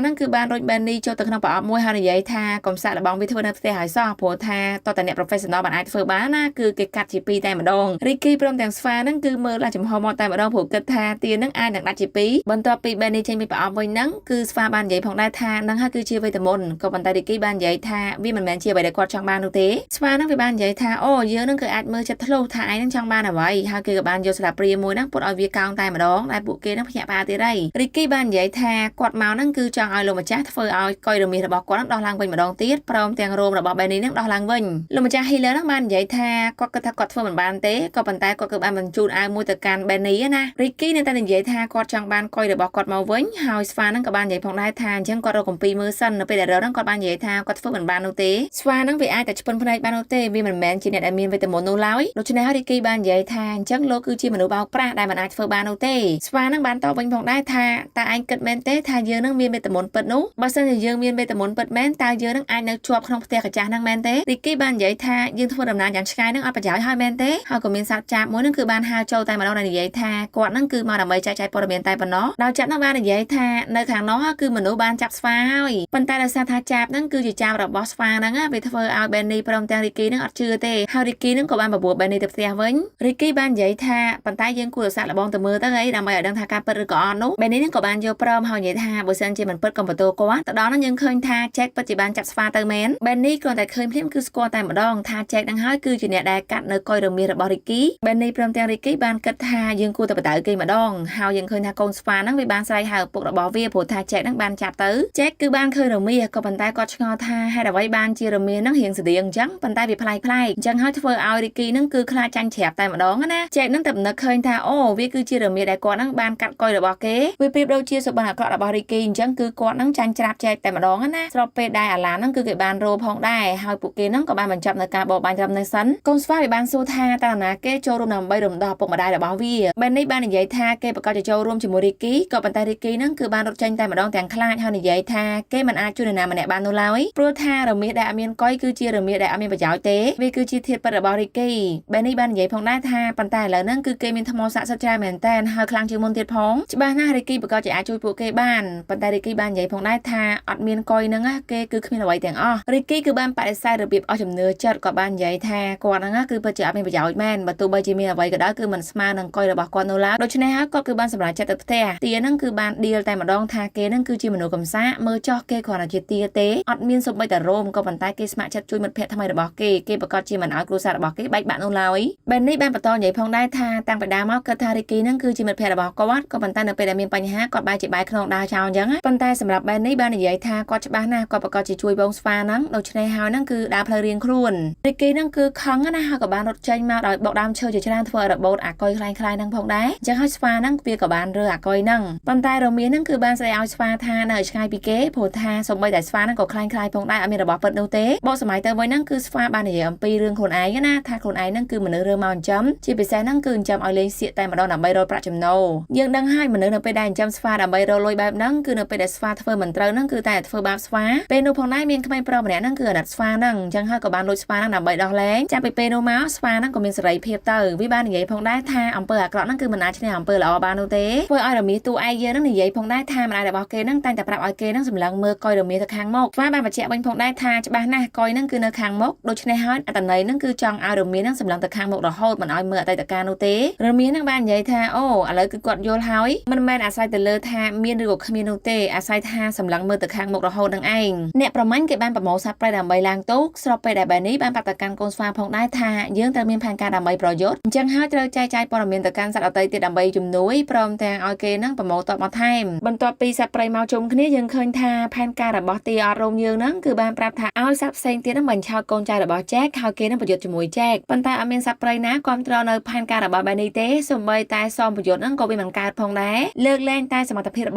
Speaker 1: នឹងគឺបានរុញបែននេះចូលទៅក្នុងប្រអប់មួយហើយនិយាយថាកុំសាក់លបងវាធ្វើនៅផ្ទះឲ្យសោះព្រោះថាតើតអ្នក professional បានអាចធ្វើបានណាគឺគេកាត់ជាពីរតែម្ដងរីគីព្រមទាំងស្វានឹងគឺមើលឡើងចំហមកតែម្ដងព្រោះគិតថាទានឹងអាចនឹងដាច់ជាពីរបន្ទាប់ពីបែននេះចេញពីប្រអប់វិញហ្នឹងគឺស្វាបាននិយាយផងដែរថានឹងហើយគឺជាវេទមន្តក៏ប៉ុន្តែរីគីបាននិយាយថាវាមិនមែនជាអ្វីដែលគាត់ចង់បាននោះទេស្វានឹងវាបាននិយាយថាអូយើងនឹងគឺអាចមើលចិត្តធ្លុះថាឯងនឹងចង់បានអ្វីហើយគេក៏បានយកស្លាបព្រាមួយហ្នឹងពុតឲ្យវាកោងតែម្ដងដែលពួកគេនឹងភ្ញាក់ផ្អើលទៀតហើយរីគីបាននិយាយថាគាត់មកហ្នឹងគឺចង់ឲ្យលោកម្ចាស់ធ្វើឲ្យកុយរមាសរបស់គាត់នឹងដោះឡើងវិញម្ដងទៀតព្រមទាំងរោមរបស់បែននេះនឹងដោះឡើងវិញលោកម្ចាស់ Healer នឹងបាននិយាយថាគាត់គិតថាគាត់ធ្វើមិនបានទេក៏ប៉ុន្តែគាត់គឺបានបញ្ជូនអាវមួយទៅកាន់បែននេះណារីគីនៅតែនិយាយថាគាត់ចង់បានកុយរបស់គាត់មកវិញហើយស្វានឹងក៏បាននិយាយផងដែរថាអញ្ចឹងគាត់រកកំពីមើលសិននៅពេលដែលរកហ្នឹងគាត់បាននិយាយថាគាត់ធ្វើមិនបាននោះទេស្វានឹងវាអាចតែឆ្ពិនភ្នែកបាននោះទេវាមិនមែនជាអ្នកដែលមានវេទមន្តនោះឡើយដូច្នេះហើយរីគីបាននិយាយថាអញ្ចឹងលោកគឺជាមនុស្សបោកប្រាស់ដែលមិនអាចធ្វើបាននោះទេស្វានឹងបានតបវិញផងដែរថាតើឯងគិតមែនទេថាយើងនឹងមានវេទមន្តពិតនោះបើសិនជាយើងមានវេទមន្តពិតមែនតើយើងនឹងអាចនៅជាប់ក្នុងផ្ទះកាចាស់ហ្នឹងមែនទេរីគីបាននិយាយថាយើងធ្វើដំណើរយ៉ាងឆ្ងាយនឹងអត់ប្រយោជន៍ហើយមែនទេហើយក៏មានសត្វចាបមួយនឹងគឺបានហៅចូលតែម្ដងនិយាយថាគាត់នឹងគឺមកដើម្បីចែកចាយព័ត៌មានតែប៉ុណ្ណោះដោយចាត់នឹងបាននិយាយថានៅខាងនោះគឺមនុស្សបានចាប់ស្វាហើយប៉ុន្តែដោយសារថាចាបនឹងគឺជាចាបរបស់ស្វាហ្នឹងវាធ្វើឲ្យបែននេះព្រមទាំងរីគីនឹងអត់ជឿទេហើយរីគីនឹងក៏បានបបួលបែននេះទៅផ្ទះវិញរីគីបាននិយាយថាប៉ុន្តែយើងគួរសាកល្បងទៅមើលទៅអីដើម្បីឲ្យដឹងថាការពិតឬក៏អត់នោះបែននេះនឹងក៏បានយកព្រមហើយនិយាយថាបើសិនជាមិនពិតកុំបន្ទោគាត់ទៅដល់ហ្នឹងយើងឃើញថាចែកពិតជាបានចាប់ស្វាទៅមែនបែននេះគ្រាន់តែឃើញភ្លាមគឺស្គាល់តែម្ដងថាចែកនឹងហើយគឺជាអ្នកដែលកាត់នៅកុយរមាសរបស់រីគីបែននេះព្រមទាំងរីគីបានគិតថាយើងគួរតែបដៅគេម្ដងហើយយើងឃើញថាកូនស្វាហ្នឹងវាបានស្រែកហៅឪពុករបស់វាព្រោះថាចែកហ្នឹងបានចាប់ទៅចែកគឺបានឃើញរមាសក៏ប៉ុន្តែគាត់ឆ្ងល់ថាហេតុអ្វីបានជារមាសហ្នឹងរៀងស្តៀងអញ្ចឹងប៉ុន្តែវាប្លែកអញ្ចឹងហើយធ្វើឲ្យរីគីហ្នឹងគឺខ្លាចចាញ់ច្រាប់តែម្ដងណាចែកហ្នឹងតែនឹកឃើញថាអូវាគឺជារមាសដែលគាត់ហ្នឹងបានកាត់កុយរបស់គេវាប្រៀបដូចជាសុបិនអាក្រក់របស់រីគីអញ្ចឹងគឺគាត់ហ្នឹងចាញ់ច្រាប់ចែកតែម្ដងណាស្របពេលដែលអាឡានហ្នឹងគឺគេបានរោផងដែរហើយពួកគេហ្នឹងក៏បានបញ្ចប់នៅការបបបាញ់ត្រឹមនេះសិនកូនស្វាវាបានសួរថាតើណាគេចូលរួមដើម្បីរំដោះពុកម្ដាយរបស់វាបែននេះបាននិយាយថាគេប្រកាសจะចូលរួមជាមួយរីគីក៏ប៉ុន្តែរីគីហ្នឹងគឺបានរត់ចេញតែម្ដងទាំងខ្លាចហើយនិយាយថាគេមិនអាចជួយនរណាម្នាក់បាននោះឡើយព្រោះថារមាសដែលអត់មានកុយគឺជារមាសដែលអត់មានប្រយោជន៍ទេវាគឺជាធាតុពិតរបស់រីគីបែននេះបាននិយាយផងដែរថាប៉ុន្តែឥឡូវហ្នឹងគឺគេមានថ្មស័ក្តិសិទ្ធិច្រើនមែនតើហើយខ្លាំងជាងមុនទៀតផងច្បាស់ណាស់រីគីប្រកាសជាអាចជួយពួកគេបានប៉ុន្តែរីគីបាននិយាយផងដែរថាអត់មានកុយហ្នឹងគេគឺគ្មានអ្វីទាំងអស់រីគីគឺបានបដិសេធរបៀបអស់ជំនឿចិត្តក៏បាននិយាយថាគាត់ហ្នឹងគឺពិតជាអត់មានប្រយោជន៍មែនបើទោះបីជាមានអ្វីក៏ដោយគឺមិនស្មើនឹងកុយរបស់គាត់នោះឡើយដូច្នេះហើយគាត់គឺបានសម្រេចចិត្តទៅផ្ទះទាហ្នឹងគឺបានឌីលតែម្ដងថាគេហ្នឹងគឺជាមនុស្សកំសាកមើលចោះគេគ្រាន់តែជាទាទេអត់មានសូម្បីតែរោមក៏ប៉ុន្តែគេស្ម័គ្រចិត្តជួយមិត្តភក្តិថ្មីរបស់គេប្រកាសជាមិនឲ្យគ្រួសាររបស់គេបែកបាក់នោះឡើយបែននេះបានបន្តនិយាយផងដែរថាតាំងពីដើមមកគាត់ថារីគីហ្នឹងគឺជាមិត្តភក្តិរបស់គាត់ក៏ប៉ុន្តែនៅពេលដែលមានបញ្ហាគាត់បែរជាបែកខ្នងដើរចោលអញ្ចឹងប៉ុន្តែសម្រាប់បែននេះបាននិយាយថាគាត់ច្បាស់ណាស់គាត់ប្រកាសជាជួយបងស្វាហ្នឹងដូច្នេះហើយហ្នឹងគឺដើរផ្លូវរៀងខ្លួនរីគីហ្នឹងគឺខឹងណាស់ហើយក៏បានរត់ចេញមកដោយបោកដើមឈើជាច្រើនធ្វើឲ្យរបូតអាកុយខ្លាំងៗហ្នឹងផងដែរអញ្ចឹងហើយស្វាហ្នឹងវាក៏បានរើអាកុយហ្នឹងប៉ុន្តែរមាសហ្នឹងគឺបានស្ដីឲ្យស្វាថានៅឆ្ងាយពីគេព្រោះថាសូម្បីតែស្វាហ្នឹងក៏ខ្លាំងៗផងដែរអត់មានរបស់ពិតនោះទេបកសម័យទៅវិញហ្នឹងគឺស្វាបាននិយាយអំពីរឿងខ្លួនឯងណាថាខ្លួនឯងហ្នឹងគឺមនុស្សរើមកចិញ្ចឹមជាពិសេសហ្នឹងគឺចិញ្ចឹមឲ្យលេងសៀកតែម្ដងដើម្បីរកប្រាក់ចំណូលយើងដឹងហើយមនុស្សនៅពេលដែលចិញ្ចឹមស្វាដើម្បីរកលុយបែបហ្នឹងគឺនៅពេលដែលស្វាធ្វើមិនត្រូវហ្នឹងគឺតែធ្វើបាបស្វាពេលនោះផងដែរមានក្មេងប្រុសម្នាក់ហ្នឹងគឺអាណិតស្វាហ្នឹងអញ្ចឹងហើយក៏បានលួចស្វាហ្នឹងដើម្បីដោះលែងចាប់ពីពេលនោះមកស្វាហ្នឹងក៏មានសេរីភាពទៅវាបាននិយាយផងដែរថាអំពើអាក្រក់ហ្នឹងគឺមិនអាចឈ្នះអំពើល្អបាននោះទេធ្វើឲ្យរមាសតួឯងយើងហ្នឹងនិយាយផងដែរថាម្ដាយរបស់គេហ្នឹងតែងតែប្រាប់ឲ្យគេហ្នឹងសម្លឹងមើលកុយរមាសទៅខាងមុខស្វាបានបញ្ជាក់វិញផងដែរថាច្បាស់ណាស់កុយហ្នឹងគឺនៅខាងមុខដូច្នេះហើយអត្តន័យហ្នឹងគឺចង់ឲ្យរមាសហ្នឹងសម្លឹងទៅខាងមុខរហូតមិនឲ្យមើលអតីតកាលនោះទេរមាសហ្នឹងបាននិយាយថាអូឥឡូវគឺគាត់យល់ហើយមិនមែនអាស្រ័យទៅលើថាមានឬក៏គ្មាននោះទេអាស្រ័យថាសម្លឹងមើលទៅខាងមុខរហូតនឹងឯងអ្នកប្រមាញ់គេបានប្រមូលសត្វព្រៃដើម្បីឡើងទូកស្របពេលដែលបែននេះបានប្រាប់ទៅកាន់កូនស្វាផងដែរថាយើងត្រូវមានផែនការដើម្បីប្រយុទ្ធអញ្ចឹងហើយត្រូវចែកចាយព័ត៌មានទៅកាន់សត្វដទៃទៀតដើម្បីជំនួយព្រមទាំងឲ្យគេនឹងប្រមូលតបមកថែមបន្ទាប់ពីសត្វព្រៃមកជុំគ្នាយើងឃើញថាផែនការរបស់ទីអត់រោមយើងហ្នឹងគឺបានប្រាប់ថាឲ្យសត្វផ្សេងទៀតនឹងបញ្ឆោតកូនចៅរបស់ចែកហើយគេនឹងប្រយុទ្ធជាមួយចែកប៉ុន្តែអត់មានសត្វព្រៃណាគ្រប់គ្រងនៅផែនការរបស់បែននេះទេសូម្បីតែសមប្រយុទ្ធហ្នឹងក៏វាមិនកើតផងដែរលើកលែងតែសមត្ថភាពរ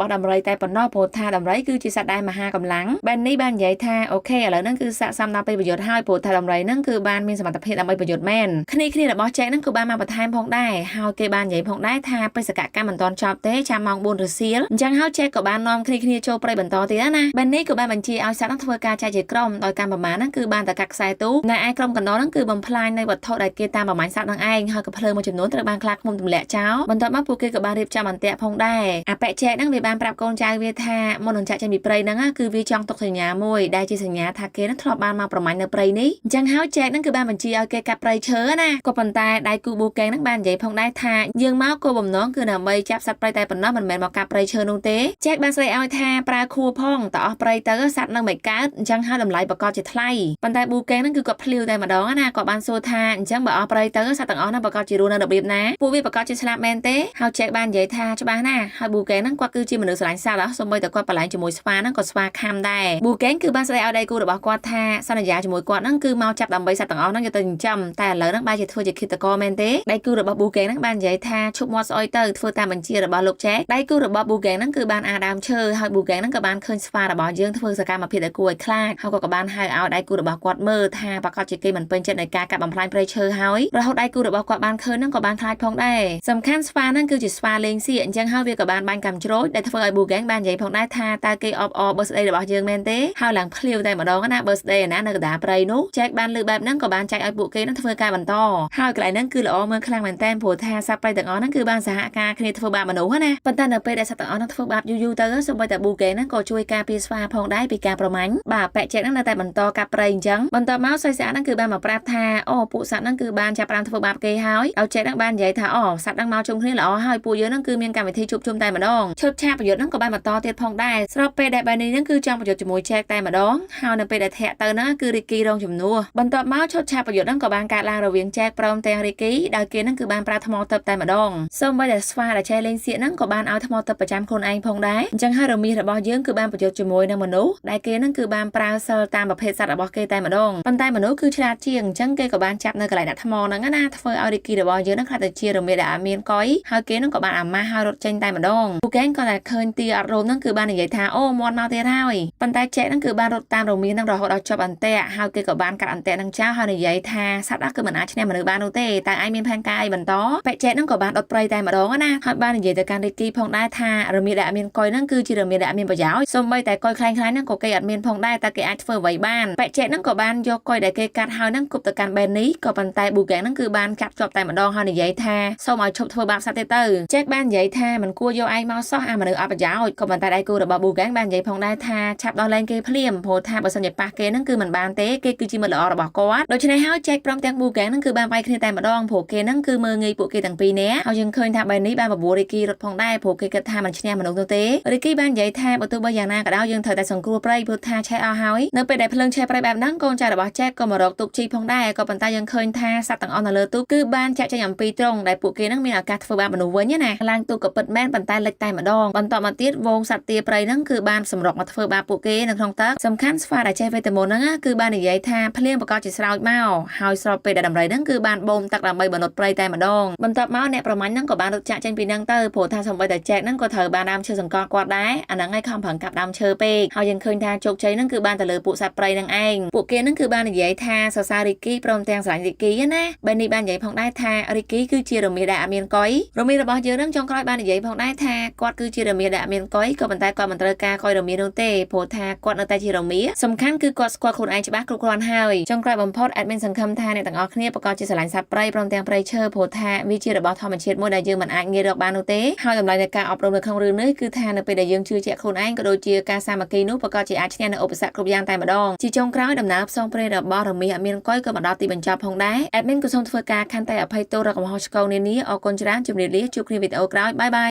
Speaker 1: បស់ដំរីតែប៉ុណ្ណោះព្រោះថាដំរីគឺជាសត្វដែលមហាកម្លាំងបែននេះបាននិយាយថាអូខេឥឡូវហ្នឹងគឺស័ក្តិសមដល់ពេលប្រយុទ្ធហើយព្រោះថាដំរីហ្នឹងគឺបានមានសមត្ថភាពដើម្បីប្រយុទ្ធមែនគ្នារបស់ចែកហ្នឹងគឺបានមកបន្ថែមផងដែរហើយគេបាននិយាយផងដែរថាបេសកកម្មមិនទាន់ចប់ទេចាំម៉ោង 4 រសៀលអញ្ចឹងហើយចែកក៏បាននាំគ្នា គ្នាចូលព្រៃបន្តទៀតណាបែបនេះក៏បានបញ្ជាឲ្យសត្វនឹងធ្វើការចែកជាក្រុមដោយការប្រមាណហ្នឹងគឺបានតែកាត់ខ្សែទូនៅឯក្រុមកណ្ដោហ្នឹងគឺបំផ្លាញនៅវត្ថុដែលគេតាមប្រមាញ់សត្វនឹងឯងហើយក៏ភ្លើងមួយចំនួនត្រូវបានខ្លាឃ្មុំទម្លាក់ចោលបន្ទាប់មកពួកគេក៏បានរៀបចំអន្ទាក់ផងដែរអាប៉ែចែកហ្នឹងវាបានប្រាប់កូនចៅវាថាមុននឹងចាក់ចេញពីព្រៃហ្នឹងគឺវាចង់ទុកសញ្ញាមួយដែលជាសញ្ញាថាគេនឹងធ្លាប់បានមកប្រមាញ់នៅព្រៃនេះអញ្ចឹងហើយចែកហ្នឹងគឺបានបញ្ជាឲ្យគេកាត់ព្រៃឈើណាក៏ប៉ុន្តែដៃគូប៊ូកេងហ្នឹងបាននិយាយផងដែរថាយើងមកគោលបំណងគឺដើម្បីចាប់សត្វព្រៃតែប៉ុណ្ណោះមិនមែនមកកាប់ព្រៃឈើនោះទេចែកបានស្ដីឲ្យថាប្រើខួរផងតអស់ព្រៃទៅសត្វនឹងមិនកើតអញ្ចឹងហើយតម្លៃប្រកបជាថ្លៃប៉ុន្តែប៊ូកេងហ្នឹងគឺគាត់ភ្លាវតែម្ដងណាគាត់បានសួរថាអញ្ចឹងបើអស់ព្រៃទៅសត្វទាំងអស់ហ្នឹងប្រកបជារស់នៅរបៀបណាពួកវាប្រកបជាស្លាប់មែនទេហើយចែកបាននិយាយថាច្បាស់ណាស់ហើយប៊ូកេងហ្នឹងគាត់គឺជាមនុស្សស្រឡាញ់សត្វសូម្បីតែគាត់បលែងជាមួយស្វាហ្នឹងក៏ស្វាខំដែរប៊ូកេងគឺបានស្ដីឲ្យដៃគូរបស់គាត់ថាសន្យាជាមួយគាត់ហ្នឹងគឺមកចាប់ដើម្បីសត្វទាំងអស់ហ្នឹងយកទៅចិញ្ចឹមតែឥឡូវហ្នឹងបែរជាធ្វើជាឃាតករមែនទេដៃគូរបស់ប៊ូកេងហ្នឹងបាននិយាយថាឈប់មាត់ស្អុយទៅធ្វើតាមបញ្ជារបស់លោកចែកដៃគូរបស់ប៊ូកេងហ្នឹងគឺបានអាដើមឈើហើយប៊ូកេងហ្នឹងក៏បានឃើញស្វារបស់យើងធ្វើសកម្មភាពដែលគួរឲ្យខ្លាចហើយក៏បានហៅឲ្យដៃគូរបស់គាត់មើលថាប្រកាសជាគេមិនពេញចិត្តនៃការកាប់បំផ្លាញព្រៃឈើហើយរហូតដៃគូរបស់គាត់បានឃើញហ្នឹងក៏បានខ្លាចផងដែរសំខាន់ស្វាហ្នឹងគឺជាស្វាលេងសៀកអញ្ចឹងហើយវាក៏បានបាញ់កាំជ្រោចដែលធ្វើឲ្យប៊ូកេងបាននិយាយផងដែរថាតើគេអបអរ birthday របស់យើងមែនទេហើយឡើងភ្លាវតែម្ដងណា birthday ណានៅកណ្ដាលព្រៃនោះចែកបានលើបែបហ្នឹងក៏បានចែកឲ្យពួកគេនឹងធ្វើការបន្តហើយកន្លែងហ្នឹងគឺល្អមើលខ្លាំងមែនតើព្រោះថាសត្វព្រៃទាំងអស់ហ្នឹងគឺបានសហការគ្នាធ្វើបាបមនុស្សណាប៉ុន្តែនៅពេលដែលសត្វទាំងអស់ហ្នឹងធ្វើបាបយូរទៅសូម្បីតែប៊ូកេងហ្នឹងក៏ជួយការពារស្វាផងដែរពីការប្រមាញ់បាទប៉ែចែកហ្នឹងនៅតែបន្តកាប់ព្រៃអញ្ចឹងបន្តមកសៃស្អាតហ្នឹងគឺបានមកប្រាប់ថាអូពួកសត្វហ្នឹងគឺបានចាប់ផ្ដើមធ្វើបាបគេហើយឲ្យចែកហ្នឹងបាននិយាយថាអូសត្វហ្នឹងមកជុំគ្នាល្អហើយពួកយើងហ្នឹងគឺមានកម្មវិធីជួបជុំតែម្ដងឈុតឆាកប្រយុទ្ធហ្នឹងក៏បានបន្តទៀតផងដែរស្របពេលដែលបែរនេះហ្នឹងគឺចង់ប្រយុទ្ធជាមួយចែកតែម្ដងហើយនៅពេលដែលធាក់ទៅហ្នឹងគឺរីគីរងជំនួសបន្ទាប់មកឈុតឆាកប្រយុទ្ធហ្នឹងក៏បានកើតឡើងរវាងចែកព្រមទាំងរីគីដោយគេហ្នឹងគឺបានប្រើថ្មទិបតែម្ដងសូម្បីតែស្វាដែលចែកលេងសៀកហ្នឹងក៏បានឲ្យថ្មទិបប្រចាំខ្លួនឯងផងដែរអញ្ចឹងហើយរមាសរបស់យើងគឺបានប្រយុទ្ធជាមួយនឹងមនុស្សដែលគេហ្នឹងគឺបានប្រើសិលតាមប្រភេទសត្វរបស់គេតែម្ដងប៉ុន្តែមនុស្សគឺឆ្លាតជាងអញ្ចឹងគេក៏បានចាប់នៅកន្លែងដាក់ថ្មហ្នឹងណាធ្វើឲ្យរីគីរបស់យើងហ្នឹងខ្លះទៅជារមាសដែលអត់មានកុយហើយគេហ្នឹងក៏បានអាម៉ាស់ហើយរត់ចេញតែម្ដងពូកេងក៏តែឃើញទីអត់រោមហ្នឹងគឺបាននិយាយថាអូមាត់មកទៀតហើយប៉ុន្តែចែកហ្នឹងគឺបានរត់តាមរមាសហ្នឹងរហូតដល់ជាប់អន្ទាក់ហើយគេក៏បានកាត់អន្ទាក់ហ្នឹងចោលហើយនិយាយថាសត្វគឺមិនអាចឈ្នះមនុស្សបាននោះទេតែឯងមានផែនការអីបន្តប៉ែចែកហ្នឹងក៏បានដុតព្រៃតែម្ដងណាហើយបាននិយាយទៅកាន់រីគីផងដែរថារមាសដែលអត់មានកុយហ្នឹងគឺជារមាសដែលអត់មានប្រយោជន៍សូម្បីតែកុយខ្លាំងៗហ្នឹងក៏គេអត់មានផងដែរតែគេអាចធ្វើអ្វីបានប៉ែចែកហ្នឹងក៏បានយកកុយដែលគេកាត់ហើយហ្នឹងគប់ទៅកាន់បែននេះក៏ប៉ុន្តែប៊ូកេងហ្នឹងគឺបានកាត់ជាប់តែម្ដងហើយនិយាយថាសូមឲ្យឈប់ធ្វើបាបសត្វទេទៅចែកបាននិយាយថាមិនគួរយកឯងមកសោះអាមនុស្សអត់ប្រយោជន៍ក៏ប៉ុន្តែដៃគូរបស់ប៊ូកេងបាននិយាយផងដែរថាឆាប់ដោះលែងគេភ្លាមព្រោះថាបើសិនជាប៉ះគេហ្នឹងគឺមិនបានទេគេគឺជាមិត្តល្អរបស់គាត់ដូច្នេះហើយចែកព្រមទាំងប៊ូកេងហ្នឹងគឺបានវាយគ្នាតែម្ដងព្រោះគេហ្នឹងគឺមើងងាយពួកគេទាំងពីរនាក់ហើយយើងឃើញថាបែបនេះបានបបួលរីគីរត់ផងដែរព្រោះគេគិតថាមិនឈ្នះមនុស្សនោះទេរីគីបាននិយាយថាបើទោះបីយ៉ាងណាក៏ដោយយើងត្រូវតែសង្គ្រោះព្រៃព្រោះថាឆេះអស់ហើយនៅពេលដែលភ្លើងឆេះព្រៃបែបហ្នឹងកូនចៅរបស់ចែកក៏មករកទូកជីផងដែរក៏ប៉ុន្តែយើងឃើញថាសត្វទាំងអស់នៅលើទូកគឺបានចាក់ចេញអំពីត្រង់ដែលពួកគេហ្នឹងមានឱកាសធ្វើបាបមនុស្សវិញណាឡើងទូកក៏ពិតមែនប៉ុន្តែលិចតែម្ដងបន្តមកទៀតវងសត្វទាព្រៃហ្នឹងគឺបានសម្រុកមកធ្វើបាបពួកគេនៅក្នុងទឹកសំខាន់ស្វាដែលចេះវេទមន្តហ្នឹងគឺបាននិយាយថាភ្លៀងប្រកបជាស្រោចមកហើយស្របពេលដែលដំរីហ្នឹងគឺបានបូមទឹកដើម្បីបណ្ដុតព្រៃតែម្ដងបន្ទាប់មកអ្នកប្រមាញ់ហ្នឹងក៏បានរត់ចាក់ចេញពីហ្នឹងទៅព្រោះថាសម្បីតែចែកហ្នឹងក៏ត្រូវបានដើមឈើសង្កត់គាត់ដែរអាហ្នឹងឯងខំប្រឹងកាប់ដើមឈើពេកហើយយើងឃើញថាជោគជ័យហ្នឹងគឺបានទៅលើពួកសត្វព្រៃហ្នឹងឯងពួកគេហ្នឹងគឺបាននិយាយថាសរសើររីគីព្រមទាំងស្រឡាញ់រីគីណាបែរនេះបាននិយាយផងដែរថារីគីគឺជារមាសដែលអត់មានកុយរមាសរបស់យើងហ្នឹងចុងក្រោយបាននិយាយផងដែរថាគាត់គឺជារមាសដែលអត់មានកុយក៏ប៉ុន្តែគាត់មិនត្រូវការកុយរមាសនោះទេព្រោះថាគាត់នៅតែជារមាសសំខាន់គឺគាត់ស្គាល់ខ្លួនឯងច្បាស់គ្រប់គ្រាន់ហើយចុងក្រោយបំផុត admin សង្ឃឹមថាអ្នកទាំងអស់គ្នាប្រកាសជាស្រឡាញ់សត្វព្រៃព្រមទាំងព្រៃឈើព្រោះថាវាជារបស់ធម្មជាតិមួយដែលយើងមិនអាចងាយរកបាននោះទេហើយតម្លៃនៃការអប់រំនៅក្នុងរឿងនេះគឺថានៅពេលដែលយើងជឿជាក់ខ្លួនឯងក៏ដូចជាការសាមគ្គីនោះប្រកាសជាអាចឈ្នះនៅឧបសគ្គគ្រប់យ៉ាងតែម្ដងជាចុងក្រោយដំណើរផ្សងព្រេងរបស់រមាសអត់មានកុយក៏មកដល់ទីបញ្ចប់ផងដែរ admin ក៏សូមធ្វើការខន្តីអភ័យទោសដល់កំហុសឆ្គងនានាអរគុណច្រើនជម្រាបលាជួបគ្នាវីដេអូក្រោយបាយបាយ